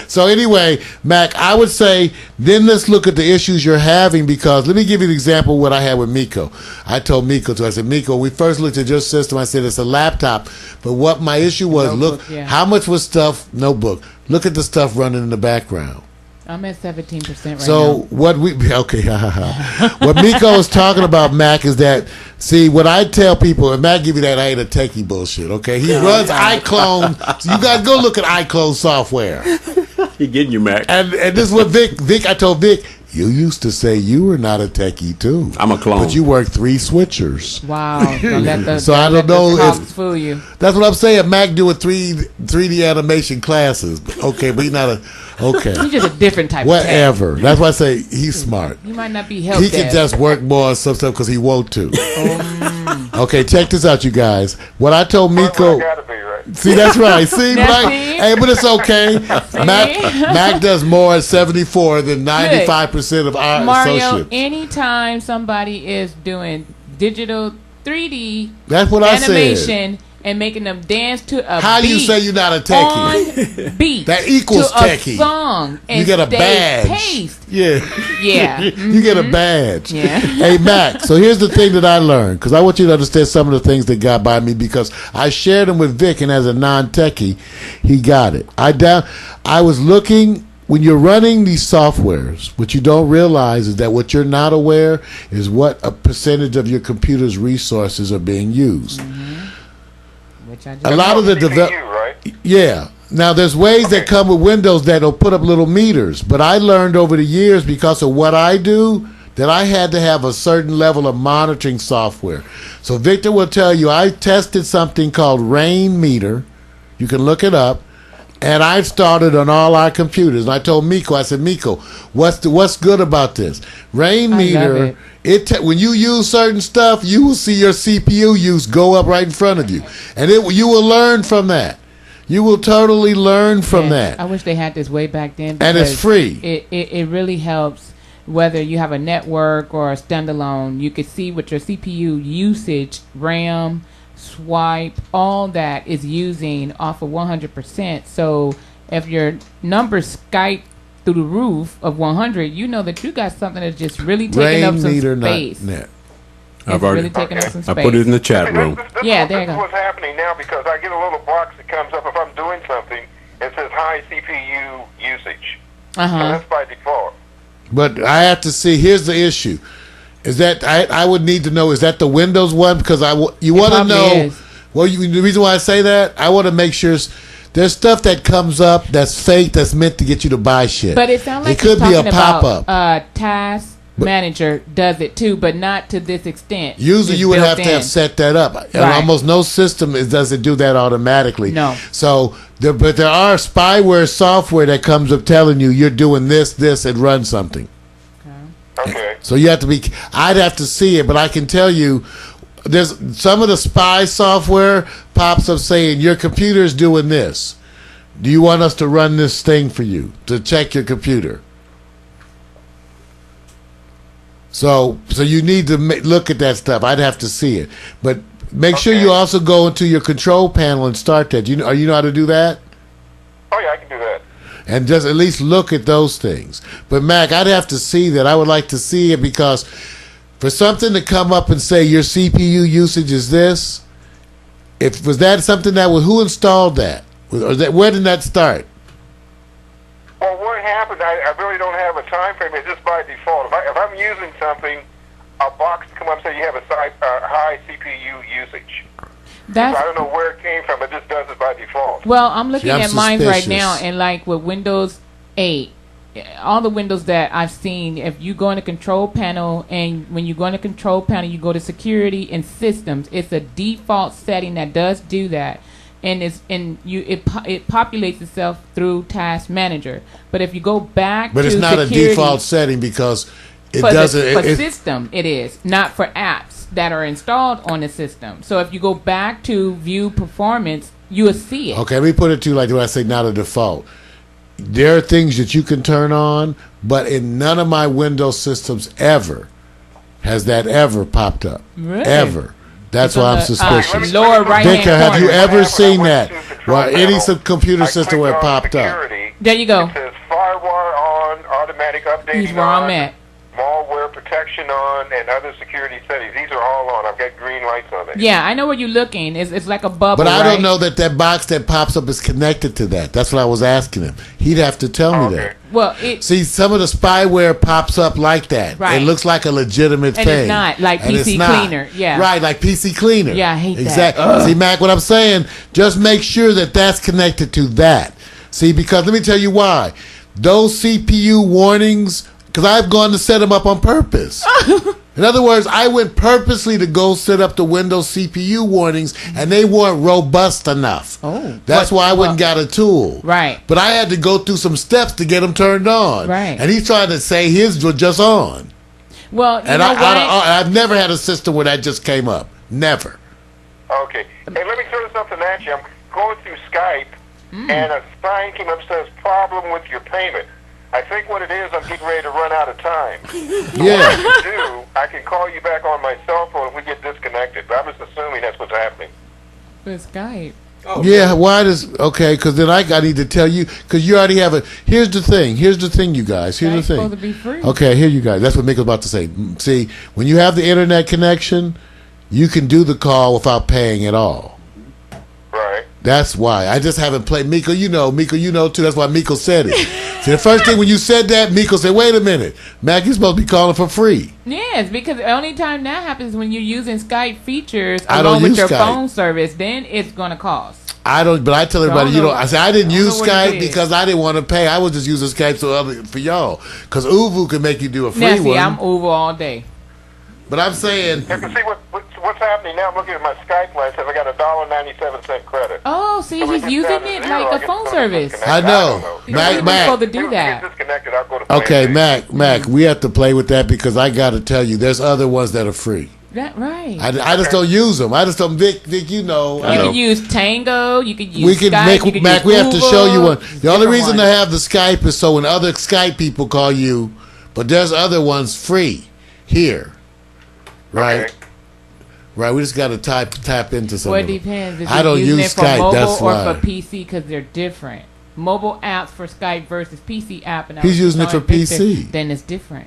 Speaker 2: So anyway, Mac, I would say then let's look at the issues you're having, because let me give you an example of what I had with Miko. I told Miko I said, Miko, we first looked at your system. I said it's a laptop, but what my issue was,
Speaker 4: Notebook,
Speaker 2: look
Speaker 4: yeah.
Speaker 2: how much was stuff notebook. Look at the stuff running in the background.
Speaker 4: I'm at 17% right
Speaker 2: So
Speaker 4: now.
Speaker 2: what what Miko is talking about, Mac, is that, see, what I tell people, and Mac give you that I ain't a techie bullshit, okay? He runs iClone. So you guys go look at iClone software.
Speaker 1: He getting you, Mac.
Speaker 2: And this is what Vic, I told Vic, you used to say you were not a techie too.
Speaker 1: I'm a clone.
Speaker 2: But you work 3 switchers.
Speaker 4: Wow. Don't let the,
Speaker 2: So I don't
Speaker 4: let the
Speaker 2: know if-
Speaker 4: cops fool you.
Speaker 2: That's what I'm saying. Mac doing 3D animation classes. Okay, but he's not a, okay.
Speaker 4: He's just a different type of
Speaker 2: Whatever. That's why I say he's smart.
Speaker 4: tech. You might not be helped
Speaker 2: He can just work more on some stuff because he want to. Okay, check this out, you guys. What I told
Speaker 3: Well,
Speaker 2: Miko.
Speaker 3: I gotta be right.
Speaker 2: See, that's right. See,
Speaker 4: Now
Speaker 2: but
Speaker 4: see?
Speaker 2: hey, but it's okay. Mac does more at 74 than 95% of our
Speaker 4: Mario,
Speaker 2: associates.
Speaker 4: anytime somebody is doing digital 3D
Speaker 2: That's what I said.
Speaker 4: animation and making them dance to a
Speaker 2: How
Speaker 4: beat
Speaker 2: you say you're not a techie?
Speaker 4: on beat
Speaker 2: That equals
Speaker 4: to a
Speaker 2: techie.
Speaker 4: song and
Speaker 2: You get a
Speaker 4: stay
Speaker 2: badge.
Speaker 4: paced.
Speaker 2: Yeah.
Speaker 4: Yeah.
Speaker 2: You get a badge.
Speaker 4: Yeah.
Speaker 2: Hey, Mac, so here's the thing that I learned, because I want you to understand some of the things that got by me, because I shared them with Vic, and as a non-techie, he got it. I was looking, when you're running these softwares, what you don't realize is that what you're not aware is what a percentage of your computer's resources are being used.
Speaker 4: Which I
Speaker 2: A
Speaker 4: just
Speaker 2: lot of the
Speaker 3: CPU, right?
Speaker 2: Yeah. Now, there's ways that come with Windows that'll put up little meters, but I learned over the years, because of what I do, that I had to have a certain level of monitoring software. So Victor will tell you, I tested something called Rain Meter. You can look it up. And I started on all our computers. And I told Miko, I said, Miko, what's good about this? Rain
Speaker 4: I love
Speaker 2: Meter,
Speaker 4: it.
Speaker 2: when you use certain stuff, you will see your CPU use go up right in front of you. And you will learn from that. You will totally learn from that.
Speaker 4: I wish they had this way back then.
Speaker 2: And it's
Speaker 4: because
Speaker 2: free.
Speaker 4: It really helps whether you have a network or a standalone. You can see what your CPU usage, RAM, swipe, all that is using off of 100%. So if your numbers Skype through the roof of 100, you know that you got something that's just really taking up some space.
Speaker 2: Net.
Speaker 4: It's really taking up some
Speaker 1: I
Speaker 4: space.
Speaker 1: put it in the chat room.
Speaker 4: Yeah, there you
Speaker 3: This is
Speaker 4: go.
Speaker 3: what's happening now, because I get a little box that comes up if I'm doing something. It says high CPU usage. So that's by default.
Speaker 2: But I have to see, here's the issue. Is that I would need to know, is that the Windows one? Because you want to
Speaker 4: probably
Speaker 2: know.
Speaker 4: is.
Speaker 2: Well, the reason why I say that, I want to make sure there's stuff that comes up that's fake, that's meant to get you to buy shit.
Speaker 4: But it sounds like
Speaker 2: it could
Speaker 4: you're
Speaker 2: be a
Speaker 4: talking
Speaker 2: pop
Speaker 4: about
Speaker 2: up.
Speaker 4: Task Manager does it too, but not to this extent.
Speaker 2: Usually,
Speaker 4: It's
Speaker 2: you would
Speaker 4: built
Speaker 2: have to
Speaker 4: in.
Speaker 2: have set that up. And
Speaker 4: Right.
Speaker 2: almost no system doesn't do that automatically.
Speaker 4: No.
Speaker 2: So, but there are spyware software that comes up telling you you're doing this, and run something.
Speaker 3: Okay.
Speaker 2: So you have to be. I'd have to see it, but I can tell you, there's some of the spy software pops up saying your computer's doing this. Do you want us to run this thing for you to check your computer? So you need to look at that stuff. I'd have to see it, but make sure
Speaker 3: Okay.
Speaker 2: you also go into your control panel and start that. You know how to do that,
Speaker 3: Oh yeah, I can do that.
Speaker 2: and just at least look at those things. But Mac, I'd have to see that. I would like to see it because for something to come up and say your CPU usage is this, was that something that was who installed that? Or where did that start?
Speaker 3: Well, what happened? I really don't have a time frame. It's just by default. If I'm using something, a box come up and say you have a high CPU usage.
Speaker 4: That's
Speaker 3: I don't know where it came from. It just does it by default.
Speaker 4: well, I'm looking
Speaker 2: See, I'm
Speaker 4: at mine right
Speaker 2: suspicious.
Speaker 4: now, and like with Windows 8, all the Windows that I've seen, if you go in the control panel, and when you go in the control panel, you go to security and systems, it's a default setting that does do that. And it populates itself through Task Manager. But if you go back,
Speaker 2: But
Speaker 4: to
Speaker 2: it's not
Speaker 4: security,
Speaker 2: a default setting because it
Speaker 4: for
Speaker 2: doesn't.
Speaker 4: for
Speaker 2: it-
Speaker 4: system, it is not for apps that are installed on the system. So if you go back to view performance, you will see it.
Speaker 2: Okay, let me put it to you like when I say not a default. There are things that you can turn on, but in none of my Windows systems ever has that ever popped up.
Speaker 4: Really?
Speaker 2: Ever. That's
Speaker 4: It's
Speaker 2: why
Speaker 4: on
Speaker 2: I'm
Speaker 4: the,
Speaker 2: suspicious.
Speaker 4: lower right-hand
Speaker 2: Victor, have you
Speaker 4: corner.
Speaker 2: ever
Speaker 3: What
Speaker 2: seen
Speaker 3: happened, I
Speaker 2: that?
Speaker 3: went to the control
Speaker 2: Well, any
Speaker 3: panel,
Speaker 2: computer
Speaker 3: I
Speaker 2: system
Speaker 3: clicked
Speaker 2: where it
Speaker 3: on
Speaker 2: popped up.
Speaker 3: security.
Speaker 4: There you go.
Speaker 3: It says firewire on, automatic updating
Speaker 4: He's where I'm
Speaker 3: on,
Speaker 4: at.
Speaker 3: malware protection on, and other security settings. These are all on. I've got green lights on there.
Speaker 4: Yeah, I know where you're looking. It's like a bubble,
Speaker 2: But I
Speaker 4: right?
Speaker 2: don't know that box that pops up is connected to that. That's what I was asking him. He'd have to tell me
Speaker 3: Okay.
Speaker 2: that.
Speaker 4: Well, it
Speaker 2: See, some of the spyware pops up like that.
Speaker 4: Right.
Speaker 2: It looks like a legitimate
Speaker 4: And
Speaker 2: thing.
Speaker 4: it's not, like
Speaker 2: And
Speaker 4: PC
Speaker 2: it's not.
Speaker 4: Cleaner. Yeah.
Speaker 2: Right, like PC Cleaner.
Speaker 4: Yeah, I hate that.
Speaker 2: Exactly. See, Mac, what I'm saying, just make sure that that's connected to that. See, because let me tell you why. Those CPU warnings, because I've gone to set them up on purpose. In other words, I went purposely to go set up the Windows CPU warnings, and they weren't robust enough.
Speaker 4: Oh.
Speaker 2: That's
Speaker 4: But-
Speaker 2: why I went and
Speaker 4: well,
Speaker 2: got a tool.
Speaker 4: Right.
Speaker 2: But I had to go through some steps to get them turned on.
Speaker 4: Right.
Speaker 2: And he's trying to say his were just on.
Speaker 4: well, you
Speaker 2: And
Speaker 4: know what?
Speaker 2: I've never had a system where that just came up. Never.
Speaker 3: Okay. Hey, let me throw something at you. I'm going through Skype,
Speaker 4: Mm.
Speaker 3: and a sign came up that says problem with your payment. I think what it is, I'm getting ready to run out of time.
Speaker 2: Yeah.
Speaker 3: What I can do, I can call you back on my cell phone if we get disconnected. But I'm just assuming that's what's happening.
Speaker 4: With Skype.
Speaker 2: Yeah, why does... Okay, because then I need to tell you, because you already have a... Here's the thing, you guys. Here's
Speaker 4: Skype's
Speaker 2: the
Speaker 4: supposed to
Speaker 2: thing.
Speaker 4: be free.
Speaker 2: Okay, here you guys. That's what Mick was about to say. See, when you have the internet connection, you can do the call without paying at all.
Speaker 3: Right.
Speaker 2: That's why. I just haven't played... Miko, you know too. That's why Miko said it. See, the first thing when you said that, Miko said, wait a minute. Mac, you're supposed to be calling for free.
Speaker 4: Yes, because the only time that happens is when you're using Skype features
Speaker 2: I don't
Speaker 4: along with
Speaker 2: use
Speaker 4: your
Speaker 2: Skype.
Speaker 4: phone service. Then it's going to cost.
Speaker 2: I don't, but I tell everybody,
Speaker 4: know.
Speaker 2: I said I didn't
Speaker 4: I don't
Speaker 2: use
Speaker 4: know what it
Speaker 2: Skype
Speaker 4: is.
Speaker 2: because I didn't want to pay. I was just using Skype for y'all. Because Uvu could make you do a free
Speaker 4: Now, see,
Speaker 2: one.
Speaker 4: I'm over all day.
Speaker 2: But I'm saying,
Speaker 3: You can see what's happening now. I'm looking at my Skype line. It says I got $1.97 credit.
Speaker 4: Oh, see,
Speaker 3: So
Speaker 4: he's
Speaker 3: if it's
Speaker 4: using
Speaker 3: down to
Speaker 4: it
Speaker 3: zero,
Speaker 4: like
Speaker 3: I
Speaker 4: a
Speaker 3: guess
Speaker 4: phone
Speaker 3: it's gonna
Speaker 4: service.
Speaker 3: disconnect.
Speaker 2: I know.
Speaker 3: don't
Speaker 4: You're
Speaker 2: Mac,
Speaker 4: not
Speaker 2: Mac.
Speaker 4: supposed to
Speaker 3: As
Speaker 4: do
Speaker 3: soon as it gets
Speaker 4: that.
Speaker 3: disconnected, I'll go to
Speaker 2: okay,
Speaker 3: PlayStation.
Speaker 2: Mac, we have to play with that because I got to tell you, there's other ones that are free.
Speaker 4: That right.
Speaker 2: I just don't use them. I just don't, Vic, you know.
Speaker 4: You
Speaker 1: know.
Speaker 4: can use Tango. You can use
Speaker 2: We can
Speaker 4: Skype.
Speaker 2: make,
Speaker 4: you can
Speaker 2: Mac,
Speaker 4: use
Speaker 2: we have to show you one.
Speaker 4: Google,
Speaker 2: The only
Speaker 4: different
Speaker 2: reason
Speaker 4: ones.
Speaker 2: to have the Skype is so when other Skype people call you, but there's other ones free here. Right?
Speaker 3: Okay.
Speaker 2: Right, we just got to tap into some
Speaker 4: Well,
Speaker 2: of
Speaker 4: it
Speaker 2: them.
Speaker 4: depends. If
Speaker 2: I
Speaker 4: you're
Speaker 2: don't
Speaker 4: using
Speaker 2: use
Speaker 4: it for
Speaker 2: Skype,
Speaker 4: mobile
Speaker 2: that's
Speaker 4: or
Speaker 2: why.
Speaker 4: for PC because they're different. Mobile apps for Skype versus PC app. And I
Speaker 2: He's
Speaker 4: was
Speaker 2: using it
Speaker 4: telling
Speaker 2: for
Speaker 4: Victor,
Speaker 2: PC.
Speaker 4: Then it's different.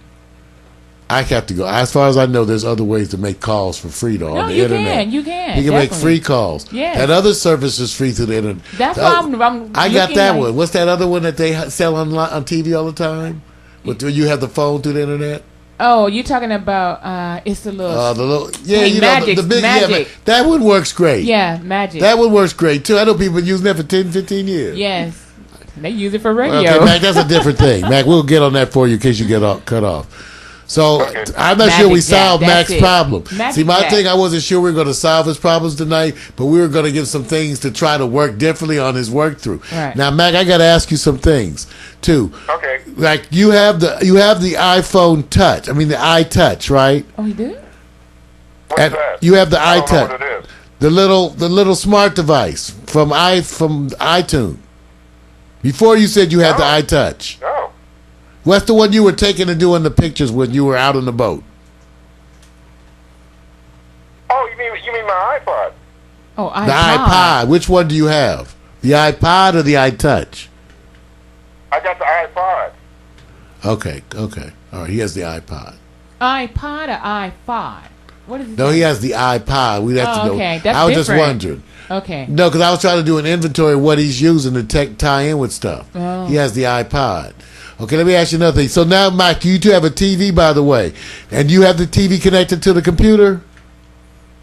Speaker 2: I have to go. As far as I know, there's other ways to make calls for free though
Speaker 4: No,
Speaker 2: on the
Speaker 4: you
Speaker 2: internet.
Speaker 4: can. You can.
Speaker 2: You can make
Speaker 4: definitely.
Speaker 2: free calls.
Speaker 4: Yes.
Speaker 2: That other service is free through the internet.
Speaker 4: That's
Speaker 2: Oh,
Speaker 4: why I'm
Speaker 2: I got
Speaker 4: looking
Speaker 2: that
Speaker 4: like-
Speaker 2: one. What's that other one that they sell on TV all the time? But you have the phone through the internet.
Speaker 4: Oh, you're talking about it's a little.
Speaker 2: The little yeah,
Speaker 4: Hey,
Speaker 2: you know the
Speaker 4: Magic's
Speaker 2: big
Speaker 4: Magic.
Speaker 2: that one works great.
Speaker 4: yeah, Magic.
Speaker 2: That one works great too. I know people using that for 10, 15 years.
Speaker 4: yes, they use it for
Speaker 2: Okay,
Speaker 4: radio.
Speaker 2: Mac, that's a different thing. Mac, we'll get on that for you in case you get cut off. So
Speaker 3: Okay.
Speaker 2: I'm not sure we
Speaker 4: Magic Jack,
Speaker 2: solved
Speaker 4: that's
Speaker 2: Mac's
Speaker 4: it.
Speaker 2: problem.
Speaker 4: Magic
Speaker 2: See, my
Speaker 4: Jack.
Speaker 2: thing, I wasn't sure we were going to solve his problems tonight, but we were going to give some things to try to work differently on his work through.
Speaker 4: Right.
Speaker 2: Now, Mac, I got to ask you some things too.
Speaker 3: Okay.
Speaker 2: Like you have the iPhone Touch. I mean the iTouch, right?
Speaker 4: Oh, you do?
Speaker 3: What's
Speaker 2: And
Speaker 3: that?
Speaker 2: you have the
Speaker 3: I don't know
Speaker 2: iTouch.
Speaker 3: what it is.
Speaker 2: The little smart device from iTunes. Before you said you had
Speaker 3: Oh.
Speaker 2: the iTouch.
Speaker 3: Oh.
Speaker 2: What's the one you were taking and doing the pictures when you were out on the boat?
Speaker 3: my iPod.
Speaker 4: Oh, iPod.
Speaker 2: The iPod. Which one do you have? The iPod or the iTouch?
Speaker 3: I got the iPod.
Speaker 2: Okay. All right, he has the iPod.
Speaker 4: iPod or i5? What is it?
Speaker 2: No, he has the iPod. We'd have to go.
Speaker 4: Okay, that's
Speaker 2: I was just
Speaker 4: different.
Speaker 2: wondering.
Speaker 4: Okay.
Speaker 2: No, because I was trying to do an inventory of what he's using to tie in with stuff.
Speaker 4: Oh.
Speaker 2: He has the iPod. Okay, let me ask you another thing. So now, Mike, you two have a TV, by the way, and you have the TV connected to the computer?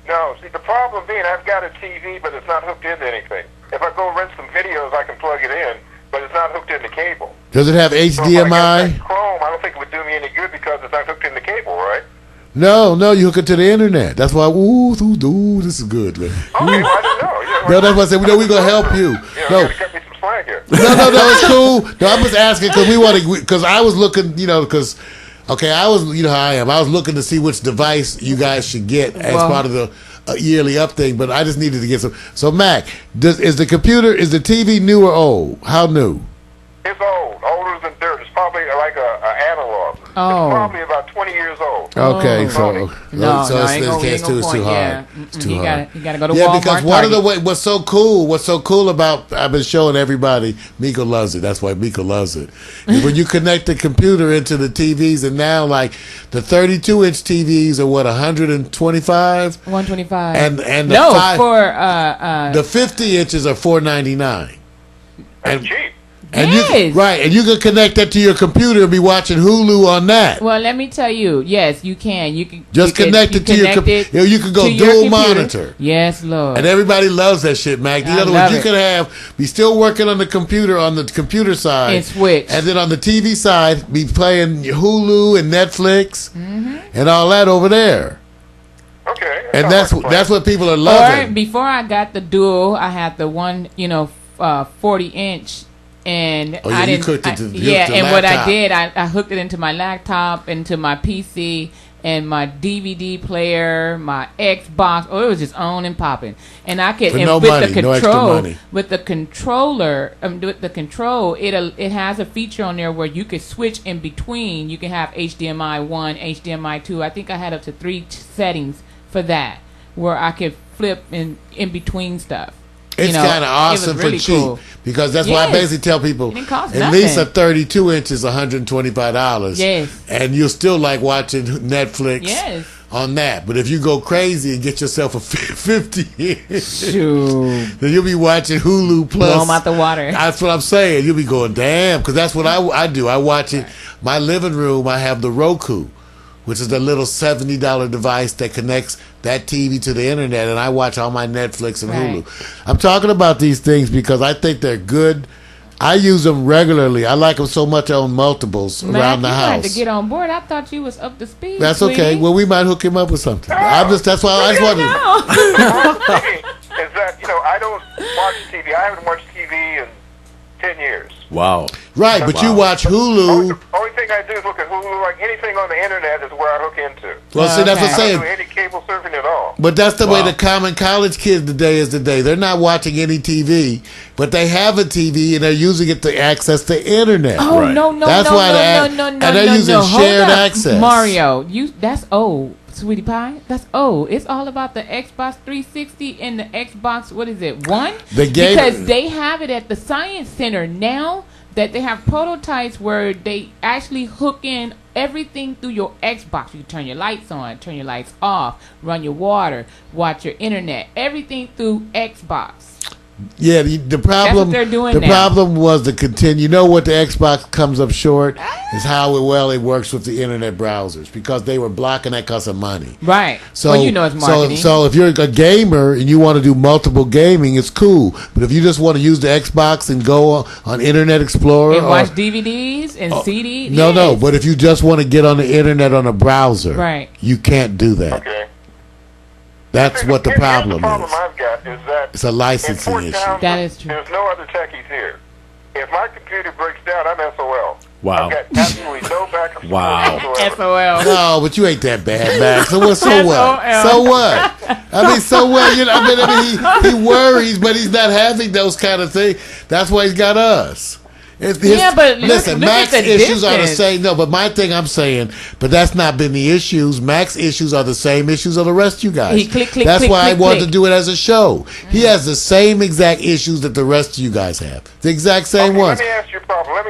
Speaker 3: No, see, the problem being I've got a TV, but it's not hooked into anything. If I go rent some videos, I can plug it in, but it's not hooked into cable.
Speaker 2: Does it have
Speaker 3: So if I get
Speaker 2: HDMI?
Speaker 3: that Chrome, I don't think it would do me any good because it's not hooked into cable, right?
Speaker 2: No, you hook it to the internet. That's why, this is good, man.
Speaker 3: Okay, well, I didn't know. Yeah,
Speaker 2: No, that's why I said, we're going to help you.
Speaker 3: Yeah,
Speaker 2: No,
Speaker 3: you gotta cut me some slack here.
Speaker 2: no, it's cool. No, I'm just asking because I was looking, I was, you know how I am. I was looking to see which device you guys should get as part of the yearly up thing, but I just needed to get some. So, Mac, is the TV new or old? How new?
Speaker 3: It's old, older than dirt. It's probably like a analog.
Speaker 4: Oh.
Speaker 3: It's probably about 20 years old.
Speaker 2: Okay,
Speaker 4: Oh.
Speaker 2: so
Speaker 4: ain't
Speaker 2: it's too
Speaker 4: point.
Speaker 2: hard.
Speaker 4: Yeah.
Speaker 2: It's too
Speaker 4: You
Speaker 2: hard.
Speaker 4: gotta go to
Speaker 2: Yeah,
Speaker 4: Walmart.
Speaker 2: because one of the
Speaker 4: Target.
Speaker 2: what's so cool about I've been showing everybody. Miko loves it. That's why Miko loves it. Is when you connect the computer into the TVs, and now like the 32-inch TVs are what 125,
Speaker 4: 125.
Speaker 2: and the
Speaker 4: no
Speaker 2: five,
Speaker 4: for
Speaker 2: the 50 inches are $4.99.
Speaker 3: That's cheap.
Speaker 2: And
Speaker 4: Yes.
Speaker 2: and you can connect that to your computer and be watching Hulu on that.
Speaker 4: well, let me tell you, yes, you can. You can
Speaker 2: Just
Speaker 4: you can-
Speaker 2: connect it to your
Speaker 4: connect it
Speaker 2: computer. You can go
Speaker 4: to your
Speaker 2: dual
Speaker 4: computer.
Speaker 2: monitor.
Speaker 4: Yes, Lord.
Speaker 2: And everybody loves that shit, Mac. In
Speaker 4: I
Speaker 2: other
Speaker 4: love
Speaker 2: words, you
Speaker 4: it.
Speaker 2: could be still working on the computer side.
Speaker 4: And switch.
Speaker 2: And then on the TV side, be playing Hulu and Netflix
Speaker 4: Mm-hmm.
Speaker 2: and all that over there.
Speaker 3: Okay.
Speaker 2: And
Speaker 3: sounds like a plan.
Speaker 2: that's what people are
Speaker 4: Or
Speaker 2: loving.
Speaker 4: before I got the dual, I had the one, 40-inch. And
Speaker 2: Oh, yeah,
Speaker 4: I
Speaker 2: you
Speaker 4: didn't.
Speaker 2: hooked it to
Speaker 4: and what I
Speaker 2: laptop.
Speaker 4: did, I hooked it into my laptop, into my PC, and my DVD player, my Xbox. Oh, it was just on and popping. And I could,
Speaker 2: For
Speaker 4: and
Speaker 2: no
Speaker 4: with
Speaker 2: money,
Speaker 4: the
Speaker 2: no extra
Speaker 4: control,
Speaker 2: money.
Speaker 4: with the controller, with the control, it has a feature on there where you could switch in between. You can have HDMI 1, HDMI 2. I think I had up to 3 settings for that, where I could flip in between stuff.
Speaker 2: It's kind of awesome for
Speaker 4: really
Speaker 2: cheap
Speaker 4: cool.
Speaker 2: because that's why I
Speaker 4: Yes.
Speaker 2: basically tell people
Speaker 4: It didn't cost
Speaker 2: at least a
Speaker 4: nothing.
Speaker 2: 32 inch is $125.
Speaker 4: Yes.
Speaker 2: And you'll still like watching Netflix
Speaker 4: Yes.
Speaker 2: on that. But if you go crazy and get yourself a 50 inch,
Speaker 4: Shoot.
Speaker 2: then you'll be watching Hulu Plus.
Speaker 4: Blow 'em out the water.
Speaker 2: That's what I'm saying. You'll be going, damn, because that's what I do. I watch it. My living room, I have the Roku, which is the little $70 device that connects that TV to the internet, and I watch all my Netflix and
Speaker 4: Right.
Speaker 2: Hulu. I'm talking about these things because I think they're good. I use them regularly. I like them so much I own multiples around the
Speaker 4: you
Speaker 2: house.
Speaker 4: had to get on board. I thought you was up to speed.
Speaker 2: That's okay.
Speaker 4: sweetie.
Speaker 2: Well, we might hook him up with something. That's why I just wanted.
Speaker 3: Is that, I don't watch TV. I haven't watched TV in 10 years.
Speaker 1: Wow.
Speaker 2: Right, but you
Speaker 1: Wow.
Speaker 2: watch Hulu.
Speaker 3: Only thing I do is look at Hulu. Like anything on the internet is where I hook into.
Speaker 2: Well, see, that's what I'm
Speaker 3: I
Speaker 2: saying.
Speaker 3: don't do any cable surfing at all.
Speaker 2: But that's the way
Speaker 1: Wow.
Speaker 2: the common college kids today is today. They're not watching any TV, but they have a TV and they're using it to access the internet.
Speaker 4: Oh
Speaker 1: Right.
Speaker 4: no no
Speaker 2: That's
Speaker 4: no
Speaker 2: why
Speaker 4: no
Speaker 2: they-
Speaker 4: no no
Speaker 2: and
Speaker 4: no
Speaker 2: they're
Speaker 4: no
Speaker 2: using
Speaker 4: no. Hold
Speaker 2: shared
Speaker 4: up.
Speaker 2: access.
Speaker 4: Mario, that's old, sweetie pie. That's old. It's all about the Xbox 360 and the Xbox. What is it? One?
Speaker 2: The game-
Speaker 4: Because they have it at the Science Center now. That they have prototypes where they actually hook in everything through your Xbox. You can turn your lights on, turn your lights off, run your water, watch your internet, everything through Xbox.
Speaker 2: Yeah, the problem.
Speaker 4: That's what they're doing
Speaker 2: the
Speaker 4: now.
Speaker 2: problem was the continue. You know what the Xbox comes up short is how well it works with the internet browsers because they were blocking that because of money.
Speaker 4: Right.
Speaker 2: So
Speaker 4: well, you know it's marketing.
Speaker 2: So if you're a gamer and you want to do multiple gaming, it's cool. But if you just want to use the Xbox and go on Internet Explorer
Speaker 4: and
Speaker 2: or
Speaker 4: watch DVDs and CDs.
Speaker 2: no,
Speaker 4: yes.
Speaker 2: but if you just want to get on the internet on a browser,
Speaker 4: Right.
Speaker 2: you can't do that.
Speaker 3: Okay.
Speaker 2: That's what the
Speaker 3: Here's
Speaker 2: problem
Speaker 3: the problem
Speaker 2: is.
Speaker 3: I've got is that
Speaker 2: It's a licensing
Speaker 3: in Fort
Speaker 2: issue.
Speaker 3: Townsend,
Speaker 4: That is true.
Speaker 3: There's no other techies here. If my computer breaks down, I'm SOL.
Speaker 1: Wow.
Speaker 3: I've got absolutely no backup support
Speaker 1: Wow.
Speaker 3: whatsoever.
Speaker 4: SOL.
Speaker 2: No, but you ain't that bad, Max. So what? So
Speaker 4: That's
Speaker 2: what?
Speaker 4: OL.
Speaker 2: So what? I mean, so what? He worries, but he's not having those kind of things. That's why he's got us.
Speaker 4: Yeah, but
Speaker 2: listen,
Speaker 4: look
Speaker 2: Mac's
Speaker 4: at the
Speaker 2: issues are the
Speaker 4: distance.
Speaker 2: same. No, but my thing I'm saying, but that's not been the issues. Mac's issues are the same issues of the rest of you guys.
Speaker 4: He click,
Speaker 2: that's
Speaker 4: click,
Speaker 2: why
Speaker 4: click,
Speaker 2: I wanted
Speaker 4: click.
Speaker 2: to do it as a show. He has the same exact issues that the rest of you guys have. The exact same
Speaker 3: Okay,
Speaker 2: ones.
Speaker 3: let me ask you a problem. Let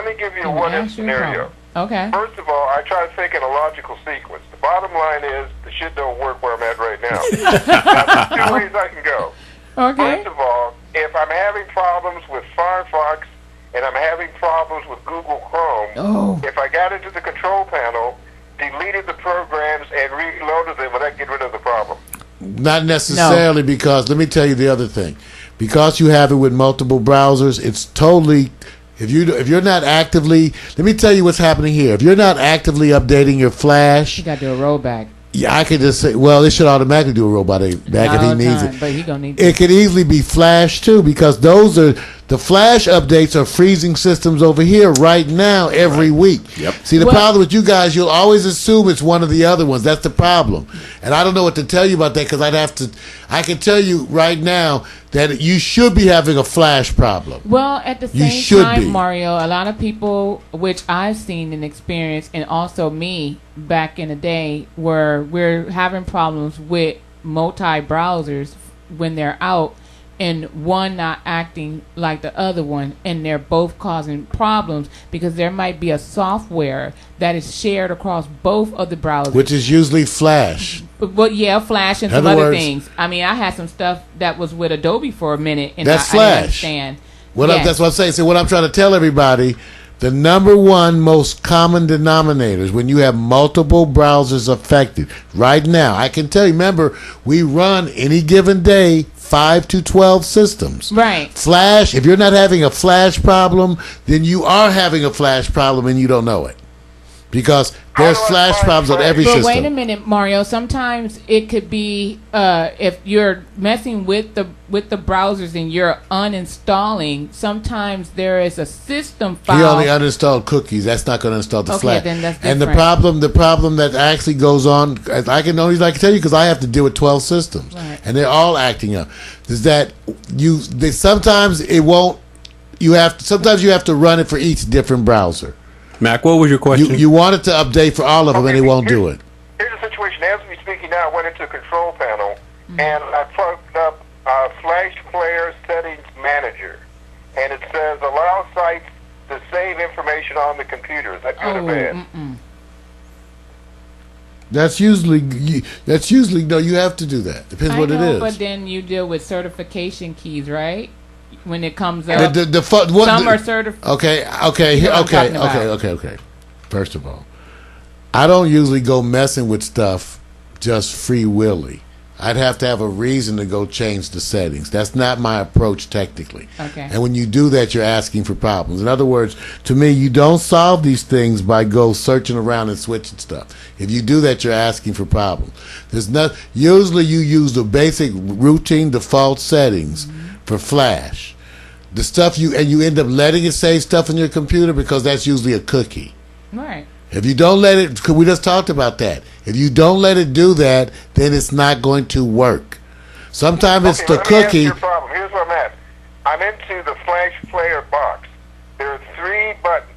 Speaker 3: me give you a what-if scenario.
Speaker 4: Okay.
Speaker 3: First of all, I try to think in a logical sequence. The bottom line is the shit don't work where I'm at right now. Now, there's two ways I can go.
Speaker 4: Okay.
Speaker 3: First of all, if I'm having problems with Firefox and I'm having problems with Google Chrome, if I got into the control panel, deleted the programs, and reloaded them, would that get rid of the problem?
Speaker 2: Not necessarily, because let me tell you the other thing. Because you have it with multiple browsers, it's totally. If you're not actively, let me tell you what's happening here. If you're not actively updating your Flash,
Speaker 4: You got to do a rollback.
Speaker 2: yeah, I could just say, well, it should automatically do a robot back if he needs it.
Speaker 4: But he gonna need
Speaker 2: It could easily be Flash too, because those are the Flash updates are freezing systems over here right now every week.
Speaker 1: Yep.
Speaker 2: See, the
Speaker 4: Well-
Speaker 2: problem with you guys, you'll always assume it's one of the other ones. That's the problem, and I don't know what to tell you about that because I'd have to. I can tell you right now that you should be having a Flash problem.
Speaker 4: Well, at the
Speaker 2: You
Speaker 4: same
Speaker 2: should
Speaker 4: time,
Speaker 2: be.
Speaker 4: Mario, a lot of people, which I've seen and experienced, and also me back in the day, where we're having problems with multi-browsers when they're out, and one not acting like the other one, and they're both causing problems because there might be a software that is shared across both of the browsers.
Speaker 2: Which is usually Flash.
Speaker 4: But yeah, Flash and
Speaker 2: In
Speaker 4: some
Speaker 2: other
Speaker 4: other
Speaker 2: words-
Speaker 4: things. I mean, I had some stuff that was with Adobe for a minute, and
Speaker 2: That's
Speaker 4: I didn't
Speaker 2: Flash.
Speaker 4: understand.
Speaker 2: That's
Speaker 4: Yes.
Speaker 2: what I'm saying. So what I'm trying to tell everybody, the number one most common denominators when you have multiple browsers affected right now, I can tell you, remember, we run any given day 5 to 12 systems.
Speaker 4: Right.
Speaker 2: Flash, if you're not having a Flash problem, then you are having a Flash problem and you don't know it. Because there's
Speaker 3: How do I
Speaker 2: Flash
Speaker 3: find
Speaker 2: problems on
Speaker 3: Flash?
Speaker 2: every
Speaker 4: But
Speaker 2: system.
Speaker 4: wait a minute, Mario. Sometimes it could be if you're messing with the browsers and you're uninstalling. Sometimes there is a system file.
Speaker 2: He only uninstalled cookies. That's not going to install the
Speaker 4: Okay,
Speaker 2: Flash.
Speaker 4: then that's
Speaker 2: and the
Speaker 4: different.
Speaker 2: problem that actually goes on, I can tell you because I have to deal with 12 systems,
Speaker 4: Right.
Speaker 2: and they're all acting up. Is that sometimes it won't. Sometimes you have to run it for each different browser.
Speaker 1: Mac, what was your question?
Speaker 2: You want it to update for all of them, and it won't do it.
Speaker 3: Here's the situation. As we speaking now, I went into the control panel, and I plugged up Flash Player Settings Manager, and it says allow sites to save information on the computer. Is that good or bad?
Speaker 2: That's usually no. You have to do that. Depends
Speaker 4: I
Speaker 2: what
Speaker 4: know,
Speaker 2: it is.
Speaker 4: but then you deal with certification keys, right? When it comes up,
Speaker 2: Some
Speaker 4: are certified.
Speaker 2: Okay.
Speaker 4: know what I'm talking about.
Speaker 2: Okay. First of all, I don't usually go messing with stuff just free willy. I'd have to have a reason to go change the settings. That's not my approach technically.
Speaker 4: Okay.
Speaker 2: And when you do that, you're asking for problems. In other words, to me, you don't solve these things by go searching around and switching stuff. If you do that, you're asking for problems. Usually you use the basic routine default settings for Flash. The stuff you end up letting it save stuff on your computer because that's usually a cookie.
Speaker 4: Right.
Speaker 2: If you don't let it, we just talked about that. If you don't let it do that, then it's not going to work. Sometimes it's the
Speaker 3: let me ask
Speaker 2: cookie.
Speaker 3: you a problem. Here's where I'm at. I'm into the Flash Player box. There are 3 buttons.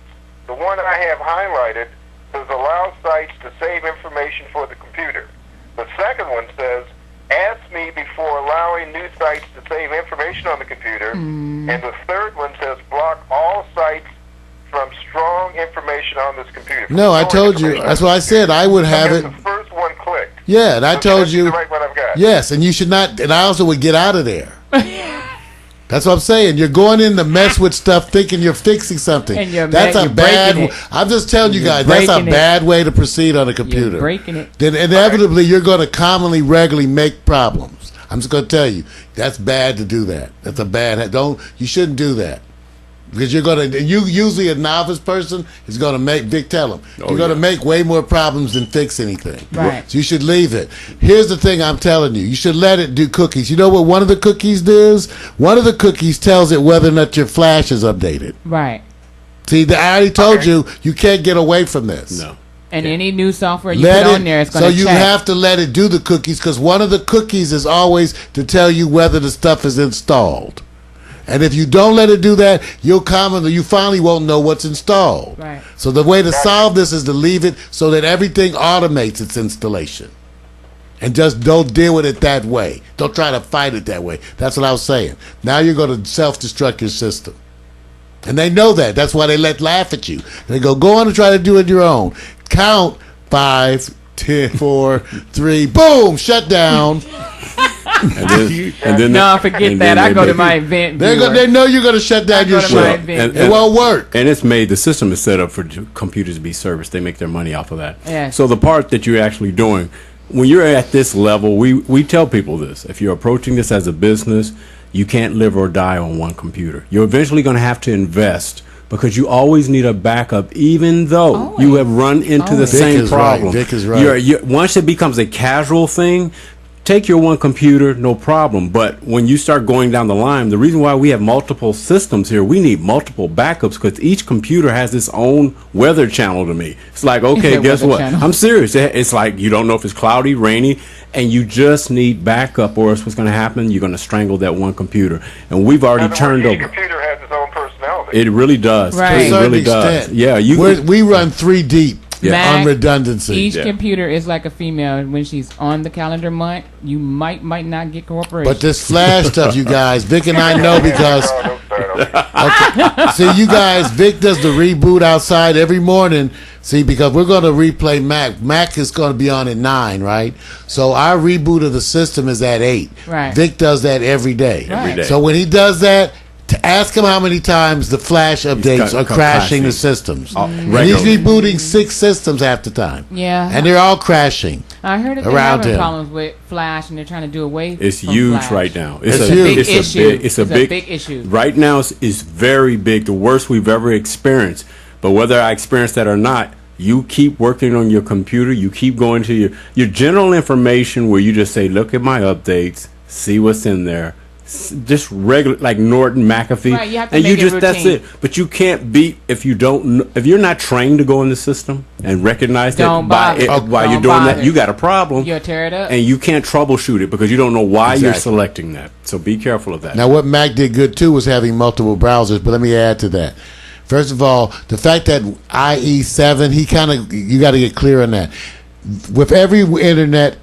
Speaker 3: The one I have highlighted says allow sites to save information for the computer. The second one says ask me before allowing new sites to save information on the computer. And the third one says block all sites from strong information on this computer.
Speaker 2: No, I
Speaker 3: Strong
Speaker 2: told you.
Speaker 3: information.
Speaker 2: That's what I said. I would have
Speaker 3: Here's
Speaker 2: it.
Speaker 3: the first one clicked.
Speaker 2: Yeah, and I
Speaker 3: Okay,
Speaker 2: told
Speaker 3: that's
Speaker 2: you.
Speaker 3: the right one I've got.
Speaker 2: Yes, and you should not. And I also would get out of there. That's what I'm saying. You're going in to mess with stuff thinking you're fixing something.
Speaker 4: And you're
Speaker 2: that's a
Speaker 4: you're
Speaker 2: bad.
Speaker 4: breaking it.
Speaker 2: I'm just telling you
Speaker 4: You're
Speaker 2: guys, that's a
Speaker 4: breaking it.
Speaker 2: bad way to proceed on a computer.
Speaker 4: breaking it.
Speaker 2: Then inevitably you're going to commonly, regularly make problems. I'm just going to tell you that's bad to do that. That's a bad. You shouldn't do that. Because you're gonna, you usually a novice person is gonna make Vic tell him you're gonna make way more problems than fix anything.
Speaker 4: Right.
Speaker 2: So you should leave it. Here's the thing I'm telling you: you should let it do cookies. You know what one of the cookies does? One of the cookies tells it whether or not your Flash is updated.
Speaker 4: Right.
Speaker 2: See, I already told you can't get away from this.
Speaker 1: No.
Speaker 4: And any new software you
Speaker 2: Let
Speaker 4: put
Speaker 2: it,
Speaker 4: on there, it's going
Speaker 2: so
Speaker 4: to
Speaker 2: you
Speaker 4: check.
Speaker 2: have to let it do the cookies because one of the cookies is always to tell you whether the stuff is installed. And if you don't let it do that, you finally won't know what's installed.
Speaker 4: Right.
Speaker 2: So the way to solve this is to leave it so that everything automates its installation. And just don't deal with it that way. Don't try to fight it that way. That's what I was saying. Now you're going to self-destruct your system. And they know that. That's why they laugh at you. They go on and try to do it your own. Count 5, 10, 4, 3, boom, shut down.
Speaker 1: and then
Speaker 4: No, forget that. I go to my event.
Speaker 2: They know you're going to shut down your shit. It won't work.
Speaker 1: And it's made, the system is set up for computers to be serviced. They make their money off of that.
Speaker 4: Yes.
Speaker 1: So the part that you're actually doing, when you're at this level, we tell people this. If you're approaching this as a business, you can't live or die on one computer. You're eventually going to have to invest because you always need a backup, even though you have run into the same problem.
Speaker 2: Vic is right.
Speaker 1: Once it becomes a casual thing, take your one computer, no problem. But when you start going down the line, the reason why we have multiple systems here, we need multiple backups because each computer has its own weather channel to me. It's like, okay, guess what?
Speaker 4: Channel.
Speaker 1: I'm serious. It's like you don't know if it's cloudy, rainy, and you just need backup or else what's going to happen, you're going to strangle that one computer. And we've already turned
Speaker 3: each
Speaker 1: over.
Speaker 3: computer has its own personality.
Speaker 1: It really does.
Speaker 4: Right.
Speaker 1: It really does. Yeah,
Speaker 2: we run 3 deep.
Speaker 4: Mac,
Speaker 2: on redundancy.
Speaker 4: Each computer is like a female. When she's on the calendar month, you might not get cooperation.
Speaker 2: But this flash stuff, you guys, Vic and I know because. Okay. See, you guys, Vic does the reboot outside every morning. See, because we're going to replay Mac. Mac is going to be on at 9, right? So our reboot of the system is at 8.
Speaker 4: Right.
Speaker 2: Vic does that every day.
Speaker 1: Every day.
Speaker 2: So when he does that, to ask him how many times the flash updates are crashing the systems. And he's rebooting 6 systems half the time.
Speaker 4: Yeah.
Speaker 2: And they're all crashing.
Speaker 4: I heard that they're having problems with Flash and they're trying to do away from
Speaker 1: It's huge
Speaker 4: Flash.
Speaker 1: right now.
Speaker 2: It's a big
Speaker 4: issue.
Speaker 1: It's a big
Speaker 4: issue.
Speaker 1: Right now it's very big, the worst we've ever experienced. But whether I experience that or not, you keep working on your computer, you keep going to your general information where you just say, look at my updates, see what's in there. Just regular, like Norton, McAfee,
Speaker 4: right, you have to
Speaker 1: and
Speaker 4: make
Speaker 1: you just
Speaker 4: it
Speaker 1: that's it. But you can't beat if you don't. If you're not trained to go in the system and recognize that while you're doing that, you got a problem.
Speaker 4: You'll tear it up,
Speaker 1: and you can't troubleshoot it because you don't know why you're
Speaker 2: Exactly.
Speaker 1: selecting that. So be careful of that.
Speaker 2: Now, what Mac did good too was having multiple browsers. But let me add to that. First of all, the fact that IE7, you got to get clear on that. With every internet.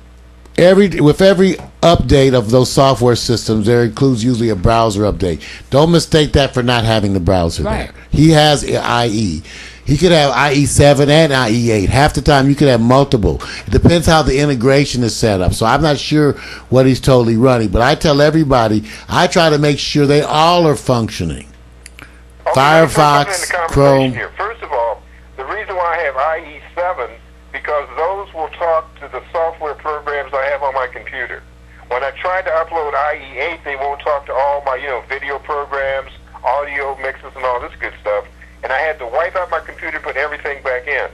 Speaker 2: With every update of those software systems, there includes usually a browser update. Don't mistake that for not having the browser there. He has IE. He could have IE7 and IE8. Half the time, you could have multiple. It depends how the integration is set up. So I'm not sure what he's totally running. But I tell everybody, I try to make sure they all are functioning. Firefox, Chrome.
Speaker 3: Here. First of all, the reason why I have IE7 because those will talk to the software programs I have on my computer. When I try to upload IE8, they won't talk to all my, video programs, audio mixes, and all this good stuff. And I had to wipe out my computer, put everything back in.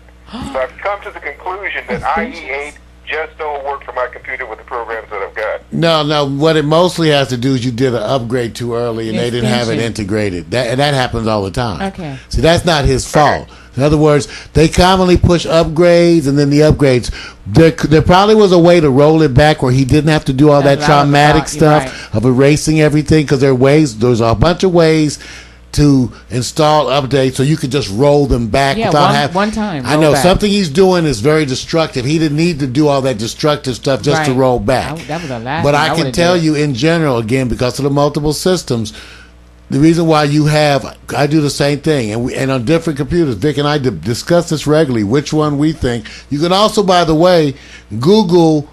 Speaker 3: So I've come to the conclusion that IE8 just don't work for my computer with the programs that I've got.
Speaker 2: No. What it mostly has to do is you did an upgrade too early, and they didn't have it integrated. That happens all the time.
Speaker 4: Okay.
Speaker 2: See, that's not his fault. In other words, they commonly push upgrades, and then the upgrades. There probably was a way to roll it back where he didn't have to do all that traumatic stuff of erasing everything, because there's a bunch of ways to install updates so you could just roll them back without
Speaker 4: one time.
Speaker 2: I know something he's doing is very destructive. He didn't need to do all that destructive stuff just to roll back.
Speaker 4: That was the last.
Speaker 2: But I can tell you in general, again, because of the multiple systems, the reason why I do the same thing, and on different computers, Vic and I discuss this regularly, which one we think. You can also, by the way, Google.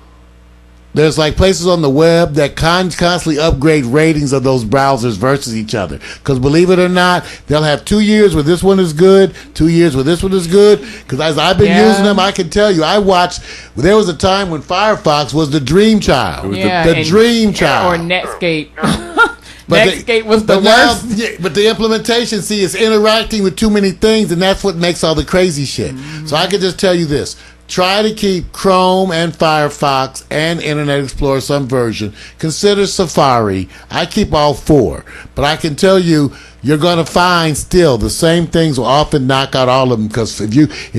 Speaker 2: There's like places on the web that constantly upgrade ratings of those browsers versus each other. Because believe it or not, they'll have 2 years where this one is good, 2 years where this one is good. Because as I've been using them, I can tell you, there was a time when Firefox was the dream child. The dream child.
Speaker 4: Or Netscape. Netscape was the worst.
Speaker 2: But the implementation, is interacting with too many things, and that's what makes all the crazy shit. Mm-hmm. So I can just tell you this. Try to keep Chrome and Firefox and Internet Explorer some version. Consider Safari. I keep all 4. But I can tell you, you're going to find still the same things will often knock out all of them, because if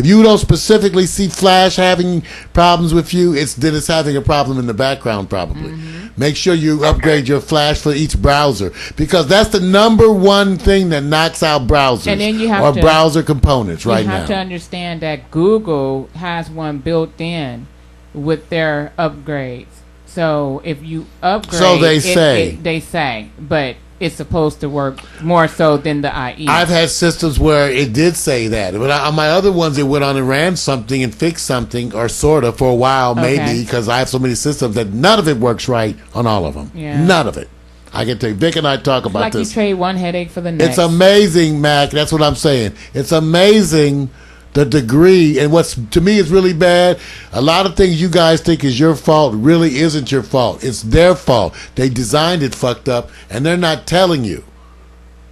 Speaker 2: you don't specifically see Flash having problems with you, then it's having a problem in the background probably. Make sure you upgrade your Flash for each browser, because that's the number one thing that knocks out browsers
Speaker 4: And then you have
Speaker 2: browser components right
Speaker 4: You
Speaker 2: now.
Speaker 4: have to understand that Google has one built in with their upgrades. So if you upgrade,
Speaker 2: So they say.
Speaker 4: they say, but it's supposed to work more so than the IE.
Speaker 2: I've had systems where it did say that, but on my other ones, it went on and ran something and fixed something, or sort of, for a while, maybe,
Speaker 4: Okay.
Speaker 2: because I have so many systems that none of it works right on all of them.
Speaker 4: Yeah.
Speaker 2: None of it. I can tell you, Vic and I talk about
Speaker 4: like
Speaker 2: this.
Speaker 4: you trade one headache for the next.
Speaker 2: It's amazing, Mac. That's what I'm saying. It's amazing the degree, and what's to me is really bad. A lot of things you guys think is your fault really isn't your fault. It's their fault. They designed it fucked up, and they're not telling you.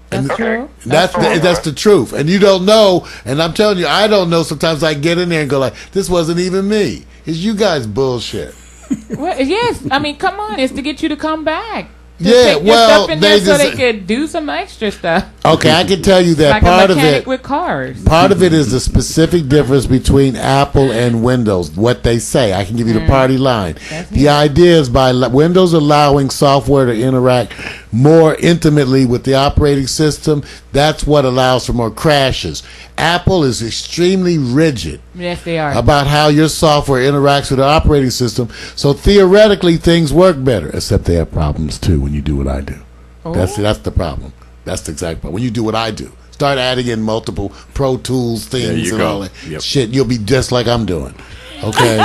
Speaker 4: That's true.
Speaker 2: That's the truth, and you don't know. And I'm telling you, I don't know. Sometimes I get in there and go like, "This wasn't even me. It's you guys bullshit."
Speaker 4: Well, yes, I mean, come on, it's to get you to come back. To
Speaker 2: Yeah,
Speaker 4: take your
Speaker 2: well,
Speaker 4: stuff in there
Speaker 2: they
Speaker 4: so they
Speaker 2: just-
Speaker 4: could do some extra stuff.
Speaker 2: Okay, I can tell you that
Speaker 4: Like
Speaker 2: part
Speaker 4: a
Speaker 2: of
Speaker 4: mechanic
Speaker 2: it.
Speaker 4: with cars.
Speaker 2: Part of it is the specific difference between Apple and Windows. What they say, I can give you the party line.
Speaker 4: That's
Speaker 2: The idea is by Windows allowing software to interact more intimately with the operating system, that's what allows for more crashes. Apple is extremely rigid
Speaker 4: Yes, they are.
Speaker 2: about how your software interacts with the operating system. So theoretically, things work better, except they have problems too when you do what I do. That's the problem. That's the exact problem. When you do what I do, start adding in multiple Pro Tools
Speaker 1: There
Speaker 2: things
Speaker 1: you
Speaker 2: and
Speaker 1: go.
Speaker 2: all that
Speaker 1: Yep.
Speaker 2: shit, you'll be just like I'm doing. Okay,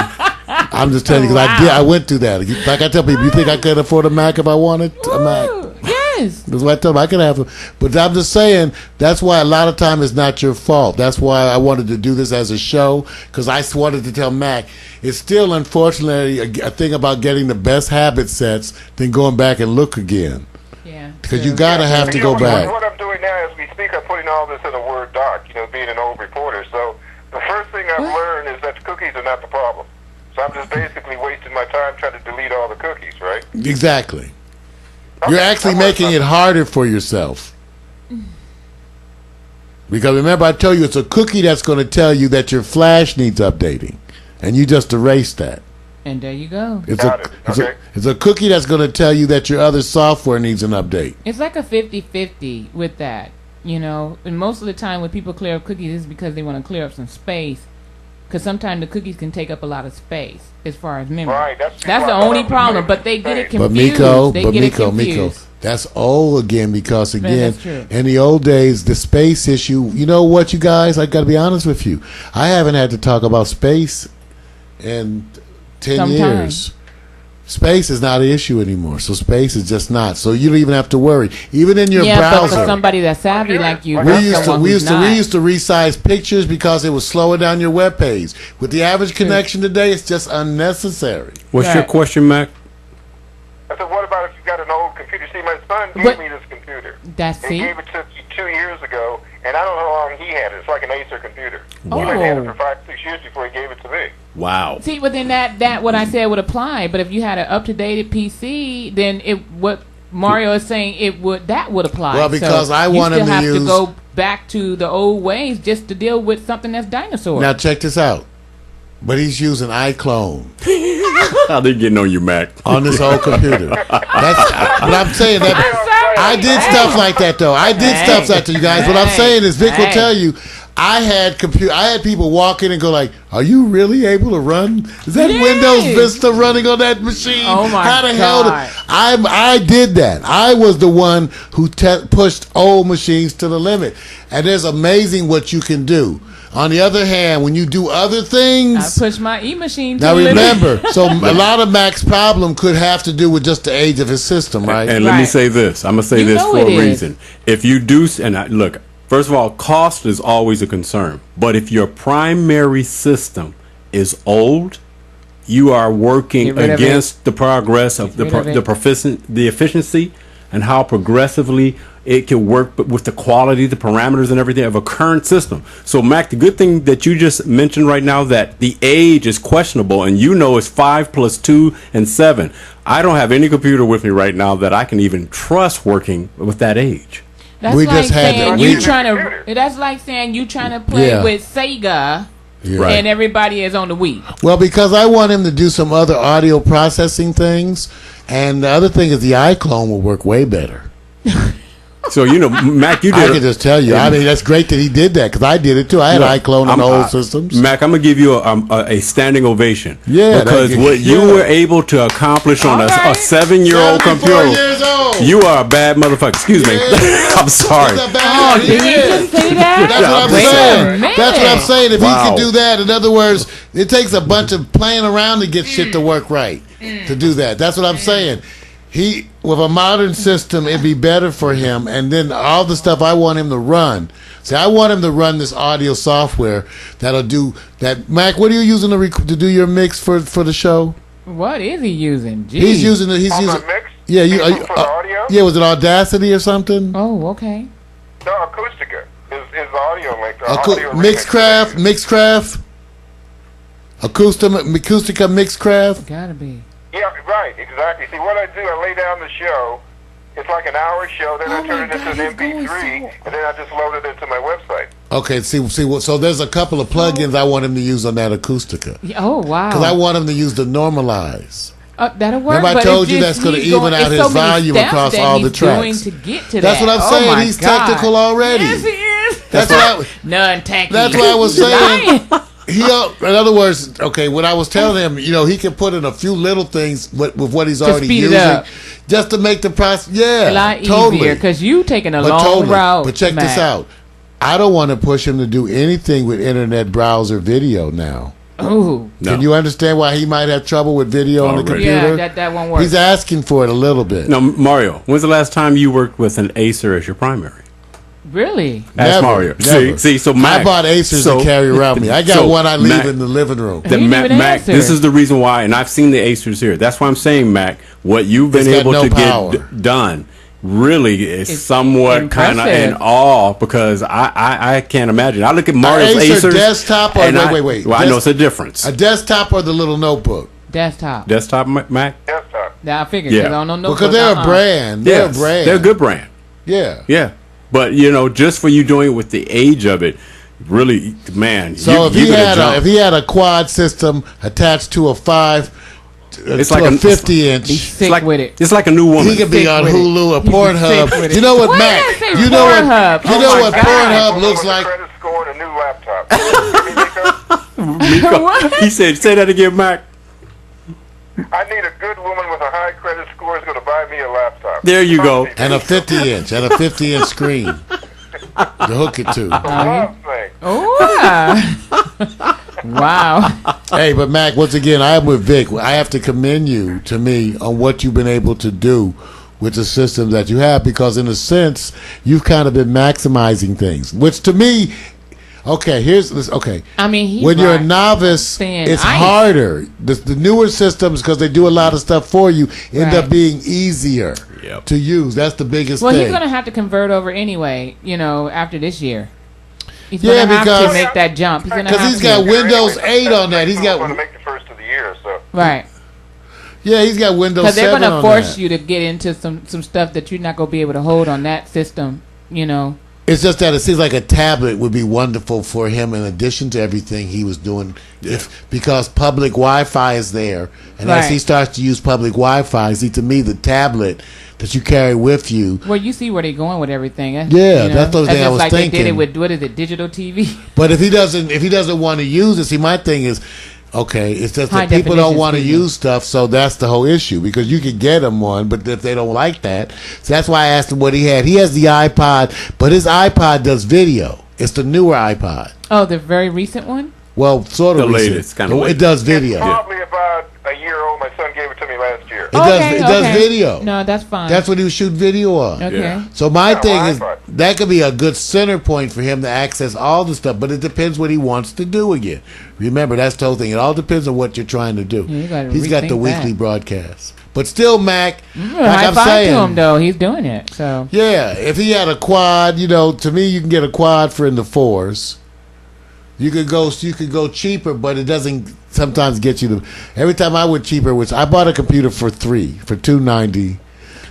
Speaker 2: I'm just telling you because I went through that. Like I tell people, you think I could afford a Mac if I wanted a Mac?
Speaker 4: Ooh, yes.
Speaker 2: That's why I tell them I can have them. But I'm just saying, that's why a lot of time it's not your fault. That's why I wanted to do this as a show, because I wanted to tell Mac, it's still unfortunately a thing about getting the best habit sets than going back and look again.
Speaker 4: Yeah.
Speaker 2: Because
Speaker 4: true.
Speaker 2: you got to have to go back.
Speaker 3: What I'm doing now as we speak, I'm putting all this in a Word doc, being an old reporter. So the first thing I've learned is that cookies are not the problem. So I'm just basically wasting my time trying to delete all the cookies, right?
Speaker 2: Exactly. You're
Speaker 3: Okay,
Speaker 2: actually
Speaker 3: I'm
Speaker 2: making
Speaker 3: working
Speaker 2: it
Speaker 3: on
Speaker 2: harder for yourself. Because remember, I told you it's a cookie that's going to tell you that your Flash needs updating, and you just erased that.
Speaker 4: And there you go.
Speaker 2: It's
Speaker 3: Got
Speaker 2: a
Speaker 3: it.
Speaker 2: it's,
Speaker 3: Okay.
Speaker 2: it's a cookie that's going to tell you that your other software needs an update.
Speaker 4: It's like a 50-50 with that, And most of the time when people clear up cookies, it's because they want to clear up some space. Because sometimes the cookies can take up a lot of space as far as memory.
Speaker 3: Right, that's
Speaker 4: the
Speaker 3: what
Speaker 4: only
Speaker 3: I'm
Speaker 4: problem.
Speaker 3: saying.
Speaker 4: But they get it
Speaker 2: But
Speaker 4: confused.
Speaker 2: Miko, that's old again, because again,
Speaker 4: that's true.
Speaker 2: in the old days, the space issue, you know what, you guys, I got to be honest with you. I haven't had to talk about space in 10
Speaker 4: Sometime.
Speaker 2: years. Space is not an issue anymore. So space is just not. So you don't even have to worry. Even in your
Speaker 4: Yeah, but
Speaker 2: browser.
Speaker 4: for somebody that's savvy like you,
Speaker 3: We
Speaker 2: We
Speaker 4: that's
Speaker 2: used to
Speaker 4: someone
Speaker 2: we
Speaker 4: who's
Speaker 2: used to
Speaker 4: not.
Speaker 2: we used to resize pictures because it was slowing down your web page. With the average connection today, it's just unnecessary.
Speaker 1: What's your
Speaker 4: Right.
Speaker 1: question, Mac?
Speaker 3: I said, what about if you got an old computer? See, my son gave
Speaker 4: But-
Speaker 3: me this computer.
Speaker 4: That's
Speaker 3: He
Speaker 4: see.
Speaker 3: gave it to me 2 years ago, and I don't know how long he had it. It's like an Acer computer.
Speaker 4: Oh.
Speaker 3: He had it for 5-6 years before he gave it to me.
Speaker 1: Wow.
Speaker 4: See, but then that what I said would apply. But if you had an up to date PC, then what Mario is saying that would apply.
Speaker 2: Well, because
Speaker 4: so
Speaker 2: I
Speaker 4: you
Speaker 2: want
Speaker 4: still
Speaker 2: him to
Speaker 4: have
Speaker 2: use-
Speaker 4: to go back to the old ways just to deal with something that's dinosaur.
Speaker 2: Now check this out. But he's using iClone
Speaker 1: How they getting on you, Mac?
Speaker 2: on this old computer. But I'm saying that I did stuff like that though. I did stuff like that, you guys. What I'm saying is, Vic will tell you, I had people walk in and go like, "Are you really able to run? Is that
Speaker 4: Yes.
Speaker 2: Windows Vista running on that machine?
Speaker 4: Oh, my
Speaker 2: How the hell?"
Speaker 4: God.
Speaker 2: I did that. I was the one who pushed old machines to the limit, and it's amazing what you can do. On the other hand, when you do other
Speaker 4: I
Speaker 2: things,
Speaker 4: push my e-machine.
Speaker 2: now
Speaker 4: to the limit.
Speaker 2: remember, so a lot of Mac's problem could have to do with just the age of his system, right?
Speaker 1: And let me
Speaker 4: Right.
Speaker 1: say this. I'm going to say
Speaker 4: You
Speaker 1: this
Speaker 4: know
Speaker 1: for
Speaker 4: it
Speaker 1: a
Speaker 4: is.
Speaker 1: reason. If you do, look, first of all, cost is always a concern. But if your primary system is old, you are working
Speaker 4: Get rid of
Speaker 1: against the progress of
Speaker 4: Get rid of it.
Speaker 1: the efficiency and how progressively it can work with the quality, the parameters and everything of a current system. So Mac, the good thing that you just mentioned right now, that the age is questionable and it's 5 + 2 and 7. I don't have any computer with me right now that I can even trust working with that age.
Speaker 4: That's
Speaker 2: We
Speaker 4: like
Speaker 2: just had
Speaker 4: saying
Speaker 2: that.
Speaker 4: you
Speaker 2: We-
Speaker 4: trying
Speaker 3: Computer.
Speaker 4: to. That's like saying you trying to play
Speaker 2: Yeah.
Speaker 4: with Sega,
Speaker 1: Right.
Speaker 4: and everybody is on the Wii.
Speaker 2: Well, because I want him to do some other audio processing things, and the other thing is the iClone will work way better.
Speaker 1: So Mac, you
Speaker 2: I
Speaker 1: did.
Speaker 2: can just tell you. I mean, that's great that he did that because I did it too. I had iClone on old systems.
Speaker 1: Mac, I'm gonna give you a standing ovation.
Speaker 2: Yeah,
Speaker 1: because
Speaker 2: that-
Speaker 1: what you
Speaker 2: yeah.
Speaker 1: were able to accomplish on a
Speaker 4: Alright.
Speaker 1: 7-year-old
Speaker 2: 74
Speaker 1: computer.
Speaker 2: years old.
Speaker 1: You are a bad motherfucker. Excuse me.
Speaker 2: Yeah.
Speaker 1: I'm sorry.
Speaker 2: He's a
Speaker 4: Oh,
Speaker 2: bad-
Speaker 4: did he
Speaker 2: yeah.
Speaker 4: just say that?
Speaker 2: That's what I'm
Speaker 4: Wait a
Speaker 2: saying.
Speaker 4: minute.
Speaker 2: That's what I'm saying. If he
Speaker 1: Wow.
Speaker 2: could do that, in other words, it takes a bunch of playing around to get shit to work right. To do that, that's what I'm saying. He with a modern system, it'd be better for him. And then all the stuff I want him to run. See, I want him to run this audio software that'll do that. Mac, what are you using to do your mix for the show?
Speaker 4: What is he using? Jeez.
Speaker 2: He's using the. He's
Speaker 3: On
Speaker 2: using.
Speaker 3: the mix?
Speaker 2: Yeah, you.
Speaker 3: For the audio?
Speaker 2: Yeah, was it Audacity or something?
Speaker 4: Oh, okay.
Speaker 3: No, Acoustica. His audio link.
Speaker 2: Mixcraft. Acoustica Mixcraft.
Speaker 4: Gotta be.
Speaker 3: Yeah, right, exactly. See, what I do, I lay down the show. It's like an hour show, then
Speaker 4: Oh
Speaker 3: I turn
Speaker 4: my
Speaker 3: it into
Speaker 4: God,
Speaker 3: an
Speaker 4: he's going
Speaker 3: MP3,
Speaker 4: so-
Speaker 3: and then I just load it into my website.
Speaker 2: Okay, so there's a couple of plugins I want him to use on that Acoustica
Speaker 4: Yeah, oh, wow.
Speaker 2: because I want him to use the normalize.
Speaker 4: That'll work.
Speaker 2: Remember I
Speaker 4: but
Speaker 2: told
Speaker 4: it's
Speaker 2: you
Speaker 4: just
Speaker 2: that's gonna
Speaker 4: he's
Speaker 2: even
Speaker 4: going-
Speaker 2: out
Speaker 4: it's
Speaker 2: his
Speaker 4: so many
Speaker 2: volume
Speaker 4: steps
Speaker 2: across
Speaker 4: that
Speaker 2: all the
Speaker 4: he's doing
Speaker 2: tracks.
Speaker 4: to get to
Speaker 2: That's
Speaker 4: that.
Speaker 2: what I'm
Speaker 4: Oh
Speaker 2: saying.
Speaker 4: my
Speaker 2: He's
Speaker 4: God.
Speaker 2: technical already.
Speaker 4: Yes, he is.
Speaker 2: That's what
Speaker 4: non-tacky.
Speaker 2: That's what I was saying.
Speaker 4: Lying.
Speaker 2: In other words, okay, when I was telling him, he can put in a few little things with what he's already
Speaker 4: speed it
Speaker 2: using,
Speaker 4: up.
Speaker 2: just to make the process. Yeah,
Speaker 4: A lot
Speaker 2: totally.
Speaker 4: easier because you taking a
Speaker 2: But
Speaker 4: long
Speaker 2: totally.
Speaker 4: route.
Speaker 2: But check this
Speaker 4: Mac.
Speaker 2: out. I don't want to push him to do anything with internet browser video now.
Speaker 4: Ooh.
Speaker 1: No.
Speaker 2: Can you understand why he might have trouble with video on the
Speaker 1: Already.
Speaker 2: computer?
Speaker 4: Yeah, that won't work.
Speaker 2: He's asking for it a little bit.
Speaker 1: No, Mario. When's the last time you worked with an Acer as your primary?
Speaker 4: Really?
Speaker 1: Ask
Speaker 2: Never,
Speaker 1: Mario.
Speaker 2: never.
Speaker 1: See. So Mac,
Speaker 2: I bought Acers
Speaker 1: so-
Speaker 2: to carry around me. I got
Speaker 1: so
Speaker 2: one I leave
Speaker 1: Mac-
Speaker 2: in the living room.
Speaker 1: The
Speaker 4: He
Speaker 1: Mac,
Speaker 4: didn't even
Speaker 1: Mac,
Speaker 4: answer.
Speaker 1: this is the reason why, and I've seen the Acers here. That's why I'm saying, Mac, what you've been
Speaker 2: It's got
Speaker 1: able
Speaker 2: no
Speaker 1: to
Speaker 2: power.
Speaker 1: get done really is
Speaker 4: It's
Speaker 1: somewhat kind of
Speaker 4: impressive.
Speaker 1: in awe because I can't imagine. I look at Mario's
Speaker 2: Acer
Speaker 1: Acers.
Speaker 2: desktop or
Speaker 1: and
Speaker 2: wait.
Speaker 1: Well, I know it's a difference.
Speaker 2: A desktop or the little notebook?
Speaker 4: Desktop.
Speaker 1: Desktop Mac.
Speaker 3: Desktop.
Speaker 4: Yeah, I figured.
Speaker 1: Yeah.
Speaker 4: 'Cause I don't know no
Speaker 2: Because they're a brand. They're a brand.
Speaker 1: They're a good brand.
Speaker 2: Yeah.
Speaker 1: Yeah, but just for you doing it with the age of it, really, man.
Speaker 2: So
Speaker 1: you
Speaker 2: if he had a quad system attached to a 5,
Speaker 1: It's
Speaker 2: to
Speaker 1: like
Speaker 2: a
Speaker 1: a-
Speaker 2: 50 inch.
Speaker 4: He's sick
Speaker 1: like,
Speaker 4: with it.
Speaker 1: It's like a new woman.
Speaker 2: He could be
Speaker 4: Sick
Speaker 2: on
Speaker 4: with it.
Speaker 2: Hulu or
Speaker 4: He's sick with
Speaker 2: Pornhub.
Speaker 4: it.
Speaker 2: You know what,
Speaker 4: Why
Speaker 2: Mac?
Speaker 4: did I say
Speaker 2: You know what?
Speaker 4: Pornhub?
Speaker 2: You
Speaker 4: Oh
Speaker 2: know
Speaker 4: my
Speaker 2: what
Speaker 4: God.
Speaker 2: Pornhub
Speaker 3: Woman
Speaker 2: looks
Speaker 3: with a
Speaker 2: like?
Speaker 3: credit score and a new laptop.
Speaker 1: Miko,
Speaker 4: What?
Speaker 1: he said, "Say that again, Mac."
Speaker 3: I need a good woman with a high credit score who's going to buy me a laptop.
Speaker 1: There you go.
Speaker 2: And a 50 inch screen to hook it to.
Speaker 3: Love thing.
Speaker 4: Oh, wow.
Speaker 2: Hey, but Mac, once again, I am with Vic. I have to commend you to me on what you've been able to do with the system that you have, because in a sense, you've kind of been maximizing things, which to me, okay, here's this. Okay,
Speaker 4: I mean, he's
Speaker 2: when you're a
Speaker 4: right.
Speaker 2: novice,
Speaker 4: Saying
Speaker 2: it's
Speaker 4: ice.
Speaker 2: harder. The newer systems, because they do a lot of stuff for you, end up
Speaker 4: Right.
Speaker 2: being easier
Speaker 1: Yep.
Speaker 2: to use. That's the biggest
Speaker 4: Well,
Speaker 2: thing.
Speaker 4: he's gonna have to convert over anyway. After this year, he's
Speaker 2: Yeah,
Speaker 4: gonna have
Speaker 2: because-
Speaker 4: to make that jump. He's gonna
Speaker 2: Because
Speaker 4: have
Speaker 2: he's
Speaker 4: to.
Speaker 2: got Windows 8 on that. He's got
Speaker 3: going to make the first of the year, so.
Speaker 4: Right.
Speaker 2: Yeah, he's got Windows
Speaker 4: Because they're
Speaker 2: 7
Speaker 4: gonna
Speaker 2: on
Speaker 4: force
Speaker 2: that.
Speaker 4: you to get into some stuff that you're not gonna be able to hold on that system.
Speaker 2: It's just that it seems like a tablet would be wonderful for him in addition to everything he was doing, because public Wi-Fi is there, and as
Speaker 4: Right.
Speaker 2: he starts to use public Wi-Fi, see, to me, the tablet that you carry with you.
Speaker 4: Well, you see where they're going with everything.
Speaker 2: Yeah, that's the thing I
Speaker 4: just
Speaker 2: was
Speaker 4: like they did it
Speaker 2: thinking.
Speaker 4: with, what is it, digital TV?
Speaker 2: But if he doesn't want to use it, see, my thing is, okay, it's just
Speaker 4: High
Speaker 2: that people don't
Speaker 4: definition
Speaker 2: want to
Speaker 4: speaking.
Speaker 2: use stuff, so that's the whole issue, because you can get them one, but if they don't like that, so that's why I asked him what he had. He has the iPod, but his iPod does video. It's the newer iPod.
Speaker 4: Oh, the very recent one?
Speaker 2: Well, sort of
Speaker 1: The
Speaker 2: recent.
Speaker 1: latest, kinda
Speaker 2: It
Speaker 1: late.
Speaker 2: does video.
Speaker 3: Probably about a year old. My son gave it to me last year.
Speaker 2: It does video.
Speaker 4: No, that's fine.
Speaker 2: That's what he was shooting video on.
Speaker 4: okay.
Speaker 1: Yeah.
Speaker 2: So my
Speaker 3: Yeah,
Speaker 2: thing
Speaker 3: well,
Speaker 2: is that could be a good center point for him to access all the stuff, but it depends what he wants to do again. Remember, that's the whole thing. It all depends on what you're trying to do.
Speaker 4: Yeah, you gotta
Speaker 2: He's got the
Speaker 4: rethink
Speaker 2: weekly
Speaker 4: that.
Speaker 2: broadcast. But still, Mac,
Speaker 4: High
Speaker 2: I'm
Speaker 4: five
Speaker 2: saying,
Speaker 4: to him though. He's doing it. So
Speaker 2: yeah, if he had a quad, to me, you can get a quad for in the 4s. You could go cheaper, but it doesn't sometimes get you the. Every time I went cheaper, which I bought a computer for $290.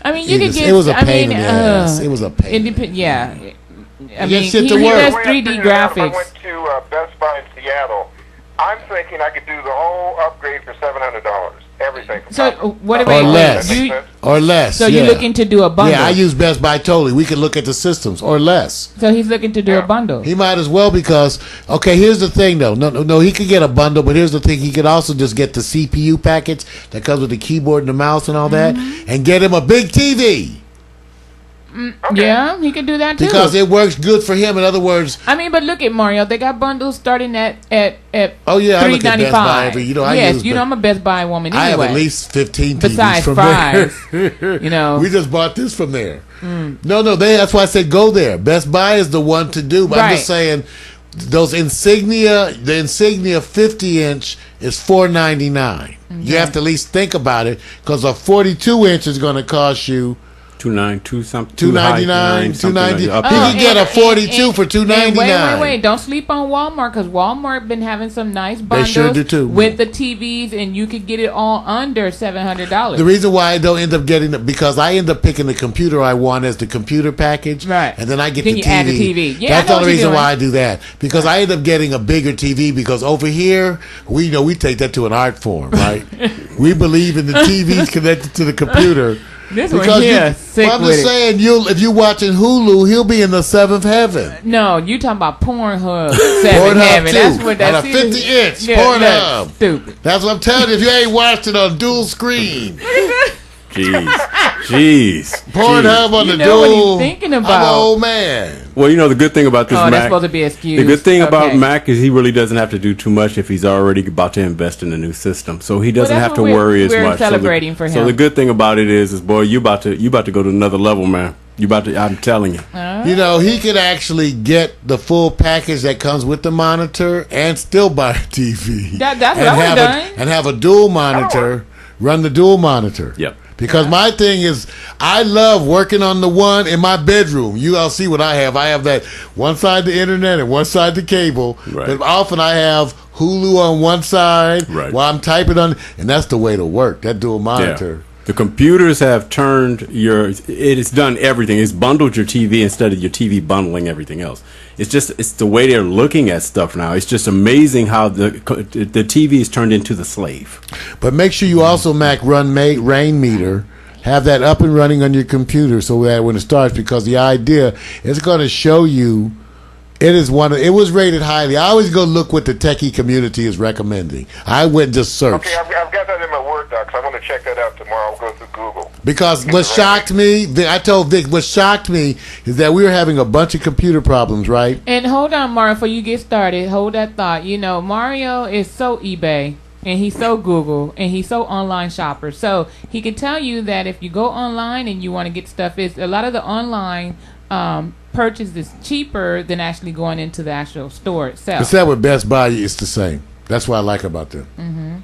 Speaker 4: I mean, you could get.
Speaker 2: It was a
Speaker 4: I
Speaker 2: pain
Speaker 4: mean,
Speaker 2: in the ass. It was a pain.
Speaker 4: Yeah. I
Speaker 2: Get
Speaker 4: mean,
Speaker 2: shit
Speaker 4: he
Speaker 2: to work.
Speaker 4: does
Speaker 3: Way I
Speaker 4: 3D
Speaker 3: figured it out, if I
Speaker 4: graphics.
Speaker 3: went to Best Buy in Seattle, I'm thinking I could do the whole upgrade for $700. Everything.
Speaker 4: So what
Speaker 2: Or
Speaker 4: about
Speaker 2: less.
Speaker 3: That makes
Speaker 4: you?
Speaker 3: sense?
Speaker 2: Or less.
Speaker 4: So
Speaker 2: yeah.
Speaker 4: you're looking to do a bundle?
Speaker 2: Yeah, I use Best Buy totally. We can look at the systems or less.
Speaker 4: So he's looking to do a bundle.
Speaker 2: He might as well because okay. Here's the thing though. No. He could get a bundle, but here's the thing. He could also just get the CPU package that comes with the keyboard and the mouse and all that, and get him a big TV
Speaker 4: Yeah, he could do that too.
Speaker 2: because it works good for him. In other words,
Speaker 4: I mean, but look at Mario. They got bundles starting at
Speaker 2: oh yeah, I look at Best Buy
Speaker 4: $3.95.
Speaker 2: every. You know, I
Speaker 4: yes,
Speaker 2: use.
Speaker 4: I'm a Best Buy woman anyway.
Speaker 2: I have at least 15 TVs
Speaker 4: besides
Speaker 2: from
Speaker 4: fries.
Speaker 2: there.
Speaker 4: You know,
Speaker 2: We just bought this from there. No, that's why I said go there. Best Buy is the one to do. But I'm just
Speaker 4: Right.
Speaker 2: saying, the Insignia 50-inch is $499. You have to at least think about it because a 42-inch is going to cost you
Speaker 1: $292 something.
Speaker 2: $299, $290. He
Speaker 1: Up
Speaker 2: can get a 42 for $299.
Speaker 4: Wait! Don't sleep on Walmart because Walmart been having some nice bundles
Speaker 2: sure do, too.
Speaker 4: with the TVs, and you could get it all under $700.
Speaker 2: The reason why I don't end up getting it because I end up picking the computer I want as the computer package,
Speaker 4: Right.
Speaker 2: And then I get
Speaker 4: Then
Speaker 2: the
Speaker 4: you
Speaker 2: TV.
Speaker 4: add the TV. Yeah,
Speaker 2: That's
Speaker 4: I know
Speaker 2: the only
Speaker 4: what you're
Speaker 2: reason
Speaker 4: doing.
Speaker 2: why I do that because I end up getting a bigger TV because over here we take that to an art form, right? We believe in the TVs connected to the computer.
Speaker 4: This one
Speaker 2: Because
Speaker 4: here, sick
Speaker 2: I'm
Speaker 4: with
Speaker 2: just
Speaker 4: it.
Speaker 2: saying, if you're watching Hulu, he'll be in the seventh heaven.
Speaker 4: No, you talking about Pornhub, Seven
Speaker 2: Pornhub,
Speaker 4: Heaven. That's
Speaker 2: too.
Speaker 4: what
Speaker 2: On
Speaker 4: that's
Speaker 2: a 50-inch Pornhub.
Speaker 4: Stupid.
Speaker 2: That's what I'm telling you. If you ain't watched it on dual screen,
Speaker 1: Jeez.
Speaker 2: Pornhub on
Speaker 4: You
Speaker 2: the
Speaker 4: know what he's
Speaker 2: dual.
Speaker 4: thinking
Speaker 2: I'm
Speaker 4: about.
Speaker 2: an old man.
Speaker 1: Well, you know, the good thing about this
Speaker 4: Oh, that's
Speaker 1: Mac.
Speaker 4: supposed to be excused.
Speaker 1: The good thing about
Speaker 4: Okay.
Speaker 1: Mac is he really doesn't have to do too much if he's already about to invest in a new system. So he doesn't
Speaker 4: that's
Speaker 1: have to
Speaker 4: what
Speaker 1: worry as
Speaker 4: we're
Speaker 1: much.
Speaker 4: celebrating for
Speaker 1: So
Speaker 4: him.
Speaker 1: the good thing about it is boy, you about to go to another level, man. I'm telling you.
Speaker 2: You know, he could actually get the full package that comes with the monitor and still buy a TV.
Speaker 4: That's what
Speaker 2: and
Speaker 4: I would've
Speaker 2: have
Speaker 4: done.
Speaker 2: and have a dual monitor, run the dual monitor.
Speaker 1: Yep.
Speaker 2: Because my thing is, I love working on the one in my bedroom. You all see what I have. I have that one side the internet and one side the cable.
Speaker 1: Right.
Speaker 2: But often I have Hulu on one side
Speaker 1: Right.
Speaker 2: while I'm typing on, and that's the way to work. That dual monitor.
Speaker 1: The computers have turned it has done everything. It's bundled your TV instead of your TV bundling everything else. It's the way they're looking at stuff now. It's just amazing how the TV is turned into the slave.
Speaker 2: But make sure you also run rain meter. Have that up and running on your computer so that when it starts, because the idea is going to show you. It was rated highly. I always go look what the techie community is recommending. I went and just searched.
Speaker 3: Okay, I've got that in my Word docs. I want to check that out tomorrow. I'll go through Google.
Speaker 2: Because what shocked me, I told Vic, what shocked me is that we were having a bunch of computer problems, right?
Speaker 4: And hold on, Mario, before you get started, hold that thought. You know, Mario is so eBay, and he's so Google, and he's so online shopper. So he can tell you that if you go online and you want to get stuff, it's a lot of the online purchase is cheaper than actually going into the actual store itself.
Speaker 2: Except with Best Buy, it's the same. That's what I like about them. Mm-hmm.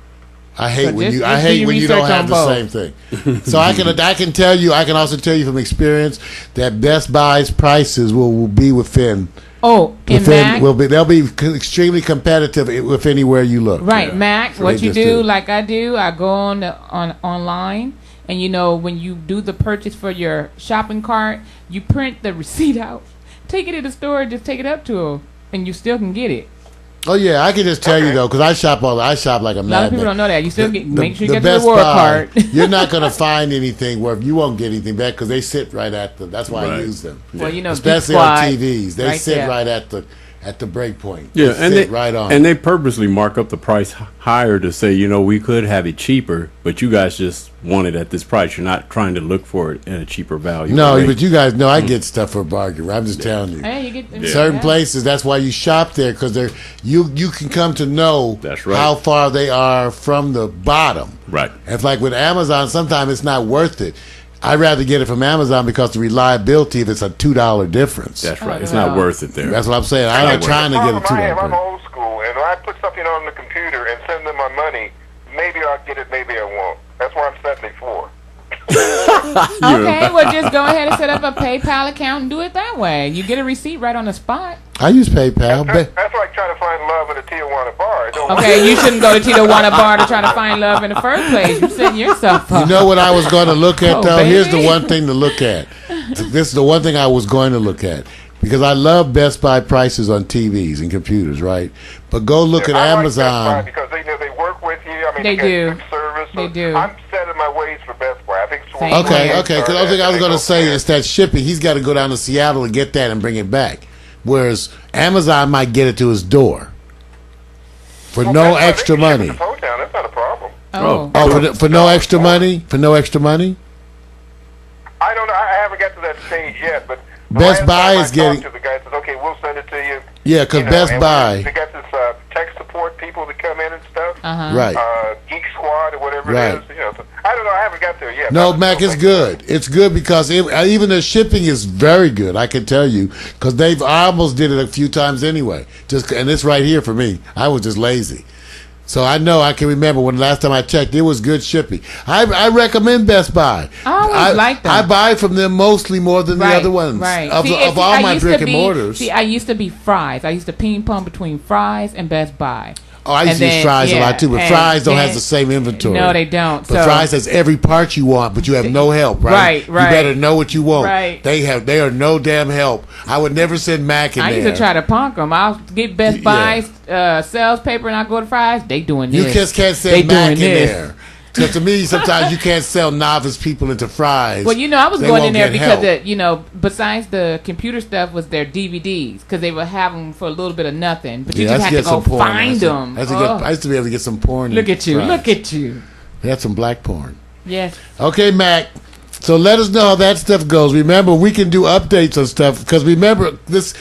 Speaker 2: I hate
Speaker 4: So
Speaker 2: when
Speaker 4: just
Speaker 2: I
Speaker 4: do
Speaker 2: hate
Speaker 4: your
Speaker 2: when you don't
Speaker 4: research
Speaker 2: have
Speaker 4: on
Speaker 2: the
Speaker 4: both.
Speaker 2: same thing. So I can tell you. I can also tell you from experience that Best Buy's prices will be within.
Speaker 4: Oh, in Mac?
Speaker 2: They'll be extremely competitive with anywhere you look.
Speaker 4: Right,
Speaker 1: Yeah.
Speaker 4: Mac.
Speaker 2: So
Speaker 4: What
Speaker 2: they
Speaker 4: you
Speaker 2: just
Speaker 4: do, like I do, I go on online, and you know when you do the purchase for your shopping cart, you print the receipt out, take it to the store, just take it up to them, and you still can get it.
Speaker 2: Oh yeah, I can just tell you though, because I shop like a
Speaker 4: A lot
Speaker 2: madman.
Speaker 4: of people don't know that. You still get make sure you
Speaker 2: The
Speaker 4: get the
Speaker 2: Best
Speaker 4: reward
Speaker 2: Buy,
Speaker 4: card.
Speaker 2: You're not going to find anything where you won't get anything back because they sit right at the. That's why I
Speaker 1: Right.
Speaker 2: use them.
Speaker 4: Well, you know,
Speaker 2: Especially
Speaker 4: Geek
Speaker 2: on
Speaker 4: Squad,
Speaker 2: TVs, they
Speaker 4: right
Speaker 2: sit
Speaker 4: there.
Speaker 2: right at the break point.
Speaker 1: Yeah,
Speaker 2: They
Speaker 1: and
Speaker 2: sit
Speaker 1: they
Speaker 2: right on.
Speaker 1: and they purposely mark up the price higher to say, we could have it cheaper, but you guys just want it at this price. You're not trying to look for it at a cheaper value.
Speaker 2: No,
Speaker 1: rate.
Speaker 2: but you guys know I get stuff for a bargain. I'm just telling you.
Speaker 4: Hey, you get
Speaker 2: Certain
Speaker 4: yeah.
Speaker 2: places, that's why you shop there because you can come to know
Speaker 1: That's right.
Speaker 2: how far they are from the bottom.
Speaker 1: Right.
Speaker 2: It's like with Amazon, sometimes it's not worth it. I'd rather get it from Amazon because the reliability, if it's a $2 difference.
Speaker 1: That's right. It's
Speaker 4: no.
Speaker 1: not worth it there.
Speaker 2: That's what I'm saying. I'm not trying to get a
Speaker 3: The problem I have, I'm
Speaker 2: $2.
Speaker 3: old school, and when I put something on the computer and send them my money, maybe I'll get it, maybe I won't. That's why I'm 74.
Speaker 4: Okay, well, just go ahead and set up a PayPal account and do it that way. You get a receipt right on the spot.
Speaker 2: I use PayPal.
Speaker 3: That's like trying to find love in a Tijuana bar. It don't
Speaker 4: Okay, you shouldn't go to Tijuana Bar to try to find love in the first place. You're setting yourself up.
Speaker 2: You know what I was going to look at,
Speaker 4: Oh,
Speaker 2: though?
Speaker 4: baby.
Speaker 2: Here's the one thing to look at. This is the one thing I was going to look at. Because I love Best Buy prices on TVs and computers, right? But go look at
Speaker 3: I like
Speaker 2: Amazon.
Speaker 3: Best Buy because they work with you. I mean,
Speaker 4: They
Speaker 3: get
Speaker 4: do.
Speaker 3: good service.
Speaker 4: They
Speaker 3: So
Speaker 4: do.
Speaker 3: I'm set in my ways for Best Buy. I think it's
Speaker 4: Same
Speaker 2: Okay,
Speaker 4: here.
Speaker 2: okay. Because the other thing I was going to say is that shipping, he's got to go down to Seattle to get that and bring it back. Whereas Amazon might get it to his door for no extra money.
Speaker 3: That's not a problem.
Speaker 4: Oh.
Speaker 2: Oh, for no extra money? For no extra money?
Speaker 3: I don't know. I haven't got to that stage yet, but the
Speaker 2: Best
Speaker 3: last
Speaker 2: Buy
Speaker 3: time
Speaker 2: is
Speaker 3: I
Speaker 2: getting-
Speaker 3: talked to the guy says, "Okay, we'll send it to you."
Speaker 2: Yeah, because Best
Speaker 3: and
Speaker 2: Buy.
Speaker 3: they got this tech support people that come in and stuff.
Speaker 4: Uh-huh.
Speaker 2: Right.
Speaker 3: Geek Squad or whatever
Speaker 2: Right.
Speaker 3: it is. So, I don't know. I haven't got there yet.
Speaker 2: No,
Speaker 3: But
Speaker 2: Mac, it's good. It's good because even the shipping is very good. I can tell you because I almost did it a few times anyway. And it's right here for me. I was just lazy, so I know I can remember when the last time I checked, it was good shipping. I recommend Best Buy.
Speaker 4: I always like them.
Speaker 2: I buy from them mostly more than the other ones.
Speaker 4: Right.
Speaker 2: Of,
Speaker 4: See,
Speaker 2: of all
Speaker 4: I
Speaker 2: my
Speaker 4: used to
Speaker 2: brick and
Speaker 4: be-
Speaker 2: mortars.
Speaker 4: See, I used to be Fry's. I used to ping pong between Fry's and Best Buy.
Speaker 2: Oh, I used to
Speaker 4: And
Speaker 2: use
Speaker 4: then,
Speaker 2: Fry's a
Speaker 4: yeah,
Speaker 2: lot too, but
Speaker 4: and
Speaker 2: Fry's don't have
Speaker 4: then-
Speaker 2: the same inventory.
Speaker 4: No, they don't.
Speaker 2: But
Speaker 4: So-
Speaker 2: Fry's has every part you want, but you have no help, right?
Speaker 4: Right.
Speaker 2: You better know what you want.
Speaker 4: Right.
Speaker 2: They are no damn help. I would never send Mac in
Speaker 4: I
Speaker 2: there.
Speaker 4: used to try to punk them. I'll get Best Buy's sales paper and I go to Fry's. They doing this.
Speaker 2: You just can't
Speaker 4: They
Speaker 2: send Mac in
Speaker 4: doing this.
Speaker 2: there. Because to me, sometimes you can't sell novice people into Fry's.
Speaker 4: Well, I was
Speaker 2: They
Speaker 4: going in
Speaker 2: won't
Speaker 4: there
Speaker 2: get
Speaker 4: because,
Speaker 2: help.
Speaker 4: besides the computer stuff was their DVDs because they would have them for a little bit of nothing. But you
Speaker 2: Yeah,
Speaker 4: just
Speaker 2: let's
Speaker 4: had to
Speaker 2: get
Speaker 4: go
Speaker 2: some porn.
Speaker 4: find them.
Speaker 2: I used to be able to get some porn.
Speaker 4: Look
Speaker 2: in
Speaker 4: at you.
Speaker 2: Fry's.
Speaker 4: Look at you.
Speaker 2: They had some black porn.
Speaker 4: Yes.
Speaker 2: Okay, Mac. So let us know how that stuff goes. Remember, we can do updates on stuff because remember this.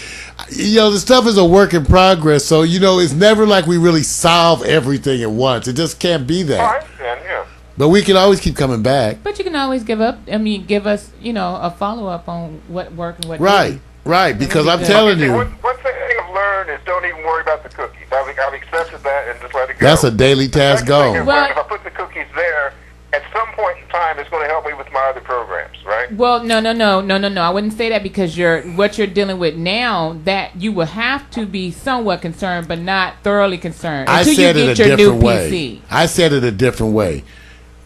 Speaker 2: The stuff is a work in progress. So it's never like we really solve everything at once. It just can't be
Speaker 3: I
Speaker 2: that.
Speaker 3: understand. Yeah.
Speaker 2: But we can always keep coming back.
Speaker 4: But you can always give us, a follow-up on what worked and what
Speaker 2: Right,
Speaker 4: didn't.
Speaker 2: right. Because I'm
Speaker 4: good.
Speaker 2: telling
Speaker 3: See,
Speaker 2: you,
Speaker 3: one thing I've learned is don't even worry about the cookies. I've accepted that and just let it go.
Speaker 2: that's a daily task
Speaker 3: Second thing
Speaker 2: gone.
Speaker 3: I've
Speaker 4: Well-
Speaker 3: learned, if I put the cookies there, at some point in time, it's going to help me with my other programs, right?
Speaker 4: Well, no. I wouldn't say that because what you're dealing with now, that you will have to be somewhat concerned, but not thoroughly concerned
Speaker 2: I
Speaker 4: until
Speaker 2: said
Speaker 4: you
Speaker 2: it
Speaker 4: get
Speaker 2: a
Speaker 4: your new
Speaker 2: different way.
Speaker 4: PC.
Speaker 2: I said it a different way.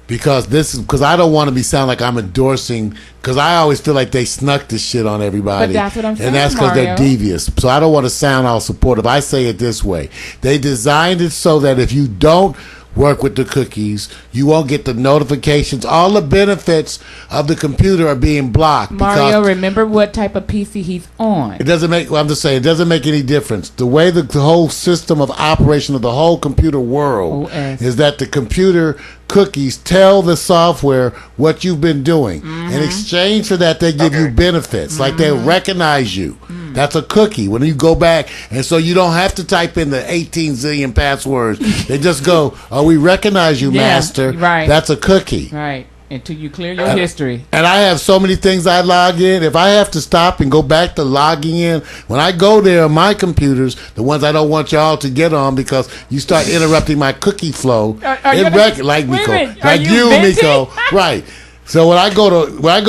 Speaker 2: Because I don't want to sound like I'm endorsing. Because I always feel like they snuck this shit on everybody.
Speaker 4: But that's what I'm saying,
Speaker 2: and that's because they're
Speaker 4: Mario.
Speaker 2: devious. So I don't want to sound all supportive. I say it this way: they designed it so that if you don't work with the cookies, you won't get the notifications. All the benefits of the computer are being blocked.
Speaker 4: Mario,
Speaker 2: because
Speaker 4: remember what type of PC he's on.
Speaker 2: it doesn't make. I'm just saying, it doesn't make any difference. The way the whole system of operation of the whole computer world
Speaker 4: OS.
Speaker 2: is that the computer cookies tell the software what you've been doing.
Speaker 4: Mm-hmm.
Speaker 2: In exchange for that, they give you benefits, like they recognize you.
Speaker 4: Mm.
Speaker 2: That's a cookie. When you go back, and so you don't have to type in the 18 zillion passwords. They just go, "Oh, we recognize you,
Speaker 4: Yeah,
Speaker 2: master."
Speaker 4: right.
Speaker 2: That's a cookie.
Speaker 4: Right. Until you clear your history.
Speaker 2: And I have so many things I log in. If I have to stop and go back to logging in, when I go there on my computers, the ones I don't want y'all to get on because you start interrupting my cookie flow.
Speaker 4: Are you
Speaker 2: Like
Speaker 4: wait a
Speaker 2: Miko,
Speaker 4: minute, are
Speaker 2: like
Speaker 4: you
Speaker 2: you,
Speaker 4: venting?
Speaker 2: Miko, right? So when I go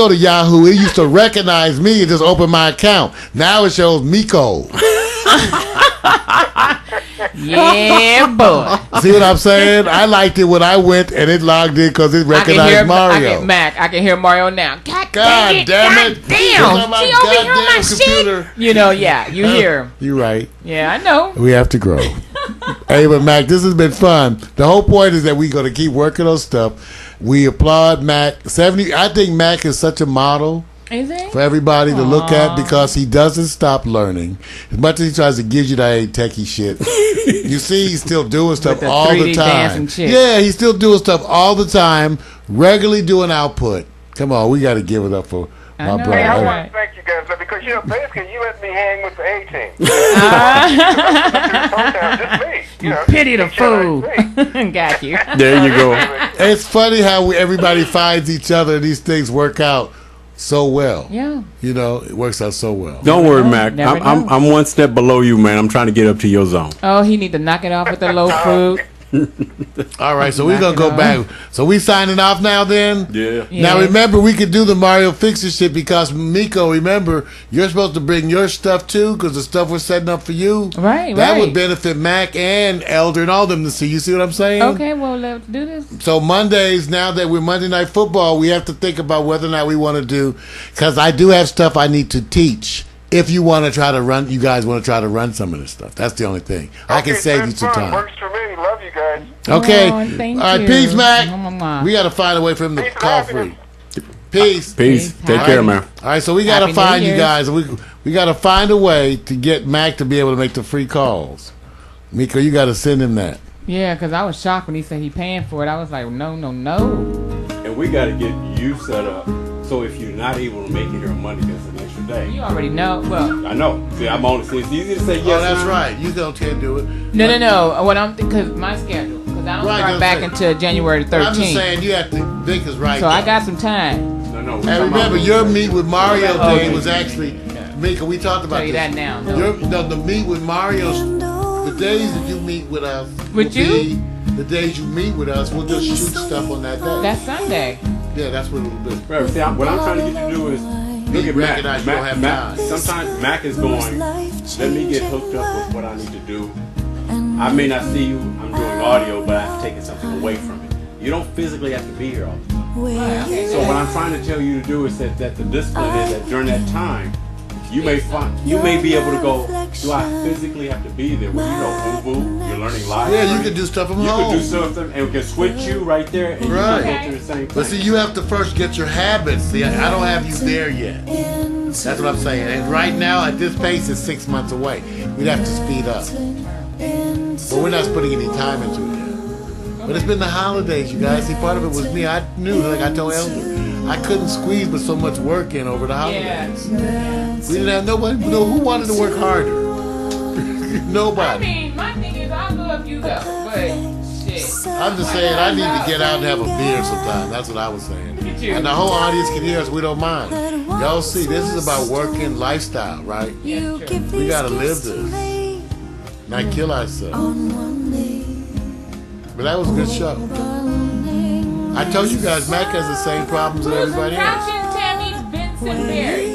Speaker 2: to Yahoo, it used to recognize me and just open my account. Now it shows Miko.
Speaker 4: Yeah, boy.
Speaker 2: See what I'm saying? I liked it when I went and it logged in because it recognized Mario.
Speaker 4: I can hear Mario now. God
Speaker 2: God damn it!
Speaker 4: God damn.
Speaker 2: My
Speaker 4: She over here on my
Speaker 2: goddamn computer.
Speaker 4: shit. Yeah, you hear.
Speaker 2: You're right.
Speaker 4: Yeah, I know.
Speaker 2: We have to grow. Hey, but Mac, this has been fun. The whole point is that we're going to keep working on stuff. We applaud Mac. I think Mac is such a model
Speaker 4: Is it?
Speaker 2: for everybody to look at because he doesn't stop learning. As much as he tries to give you that techie shit, you see he's still doing stuff
Speaker 4: the
Speaker 2: all the
Speaker 4: 3D
Speaker 2: time.
Speaker 4: dancing shit.
Speaker 2: Yeah, he's still doing stuff all the time, regularly doing output. Come on, we got to give it up for
Speaker 4: I
Speaker 2: my
Speaker 4: know,
Speaker 2: brother.
Speaker 3: Hey, I
Speaker 4: right.
Speaker 3: want to thank you guys because basically you let me hang with the A team. Just me.
Speaker 4: Pity the fool.
Speaker 3: HLIC.
Speaker 4: Got you.
Speaker 1: There you go.
Speaker 2: It's funny how everybody finds each other and these things work out so well.
Speaker 4: Yeah.
Speaker 2: It works out so well.
Speaker 1: Don't worry,
Speaker 4: know,
Speaker 1: Mac.
Speaker 4: never
Speaker 1: I'm
Speaker 4: know.
Speaker 1: one step below you, man. I'm trying to get up to your zone.
Speaker 4: Oh, he need to knock it off with the low fruit.
Speaker 2: All right, so we're gonna go back. So we signing off now then?
Speaker 1: Yeah.
Speaker 2: Now remember, we could do the Mario Fixer shit because Miko, remember, you're supposed to bring your stuff too, because the stuff we're setting up for you,
Speaker 4: Right,
Speaker 2: that
Speaker 4: right.
Speaker 2: would benefit Mac and Elder and all them to see. You see what I'm saying?
Speaker 4: Okay, well, let's do this.
Speaker 2: So Mondays, now that we're Monday Night Football, we have to think about whether or not we want to do, because I do have stuff I need to teach. If you want to try to run, you guys want to try to run some of this stuff. That's the only thing. I can save you some
Speaker 3: fun.
Speaker 2: time.
Speaker 3: Works for me. Love you guys.
Speaker 2: Okay.
Speaker 4: Oh, thank
Speaker 2: All right.
Speaker 4: you.
Speaker 2: Peace, Mac.
Speaker 4: Mwah.
Speaker 2: We got to find a way for him to
Speaker 3: Peace and
Speaker 2: call
Speaker 3: happiness.
Speaker 2: free. Peace.
Speaker 1: Peace. Take
Speaker 4: Happy-
Speaker 1: care, man.
Speaker 2: All right. So we got to
Speaker 4: Happy New
Speaker 2: find you
Speaker 4: Year's.
Speaker 2: guys. We got to find a way to get Mac to be able to make the free calls. Miko, you got to send him that.
Speaker 4: Yeah, because I was shocked when he said he paying for it. I was like, no.
Speaker 1: And we got to get you set up so if you're not able to make it here on Monday, there's an extra day.
Speaker 4: You already know. Well,
Speaker 1: I know. See, I'm on it. See, it's easy to say yes.
Speaker 2: Oh, that's
Speaker 1: now.
Speaker 2: right. You can't do it.
Speaker 4: no. What I'm because my schedule because I don't
Speaker 2: Right,
Speaker 4: start
Speaker 2: that's
Speaker 4: back
Speaker 2: it.
Speaker 4: until January 13th.
Speaker 2: I'm just saying you have to. Vic is right.
Speaker 4: So I
Speaker 2: there.
Speaker 4: got some time.
Speaker 1: No.
Speaker 2: And remember, your meet with Mario
Speaker 4: Oh,
Speaker 2: thing
Speaker 4: okay.
Speaker 2: was actually, Mika, we talked about
Speaker 4: Tell you
Speaker 2: this.
Speaker 4: that now.
Speaker 2: The meet with Mario's, the days that you meet with us,
Speaker 4: With
Speaker 2: will
Speaker 4: you?
Speaker 2: be the days you meet with us, we'll just shoot stuff on that day.
Speaker 4: That's Sunday.
Speaker 2: Yeah, that's what it'll be.
Speaker 1: Right, see, what I'm trying to get you to do is look at Mac.
Speaker 2: recognize you don't have
Speaker 1: Mac.
Speaker 2: time.
Speaker 1: Sometimes Mac is going, let me get hooked up with what I need to do. I may not see you, I'm doing audio, but I've taken something away from it. You don't physically have to be here all the time. So what I'm trying to tell you to do is that the discipline is that during that time, you may be able to go, do I physically have to be there? Well, you know, Ubu, you're learning live.
Speaker 2: Yeah, you can do stuff from
Speaker 1: You
Speaker 2: home.
Speaker 1: can do something, and we can switch you right there, and
Speaker 2: Right.
Speaker 1: you can go through the same thing.
Speaker 2: But see, you have to first get your habits. See, I don't have you there yet. That's what I'm saying. And right now, at this pace, it's 6 months away. We'd have to speed up. But we're not putting any time into it yet. But it's been the holidays, you guys. See, part of it was me. I knew, like I told Elder, I couldn't squeeze with so much work in over the holidays. We didn't have nobody. No, who wanted to work harder?
Speaker 4: I
Speaker 2: Nobody.
Speaker 4: mean, my thing is, I'll go if you go, but shit.
Speaker 2: I'm just saying, I need to get out and have a beer sometime. That's what I was saying.
Speaker 4: Look at you.
Speaker 2: And the whole audience can hear us. We don't mind. Y'all see, this is about working lifestyle, right? We gotta live this, not kill ourselves. But that was a good show. I told you guys, Mac has the same problems as everybody else.
Speaker 4: Caption Tammy Benson Berry.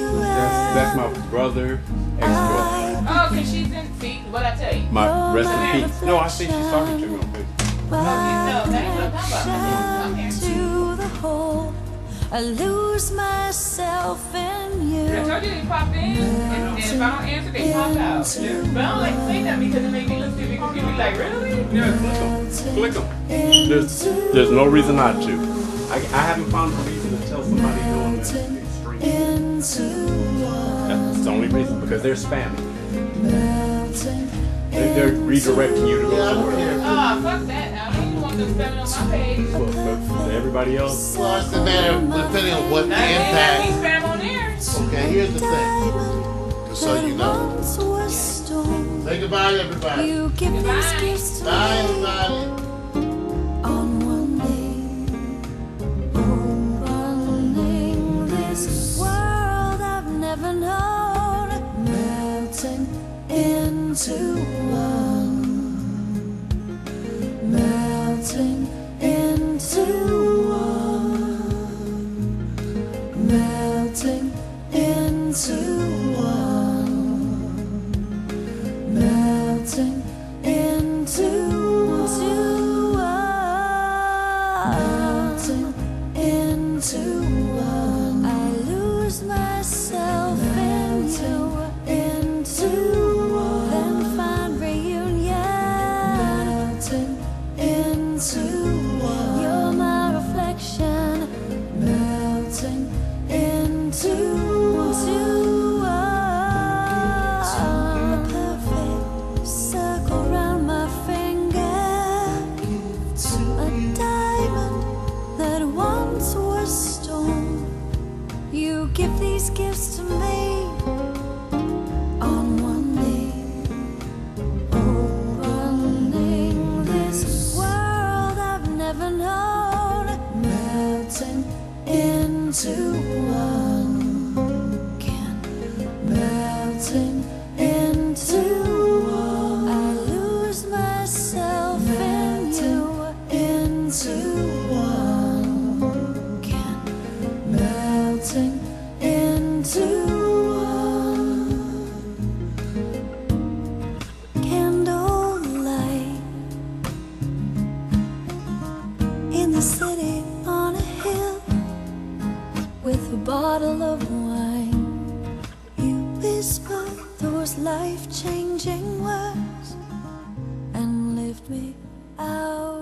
Speaker 1: That's my brother, ex-girlfriend.
Speaker 4: Oh, because she's in. See, what I tell you?
Speaker 1: My rest in peace. No, I think she's talking to me on Facebook.
Speaker 4: No, that ain't what I'm talking about. I'm here.
Speaker 5: To the hole, I lose myself in you.
Speaker 4: I told you they pop in, and if I don't answer, they pop out. But I don't like to say that because it makes me look stupid. Because people be like, really?
Speaker 1: Yeah, click them. There's no reason not to. I haven't found a reason to tell somebody doing this extreme. That's the only reason, because they're spamming. They're redirecting you to go somewhere else.
Speaker 4: Oh, fuck that. I don't even want them spamming on my page.
Speaker 1: But for everybody else,
Speaker 2: Well, it's the matter, depending on what the
Speaker 4: Now, they have me
Speaker 2: impact.
Speaker 4: spam on there.
Speaker 2: Okay, here's the thing. Just so you know. Say goodbye, everybody.
Speaker 5: You give these
Speaker 4: Goodbye.
Speaker 5: gifts to
Speaker 2: Bye,
Speaker 5: me
Speaker 2: everybody.
Speaker 5: on one day. Running this world I've never known, melting into one, melting into one, melting into one, melting into melting into one. I lose myself in you, into one. Then find reunion, melting into one. You're my reflection, melting into one. whisper those life-changing words and lift me out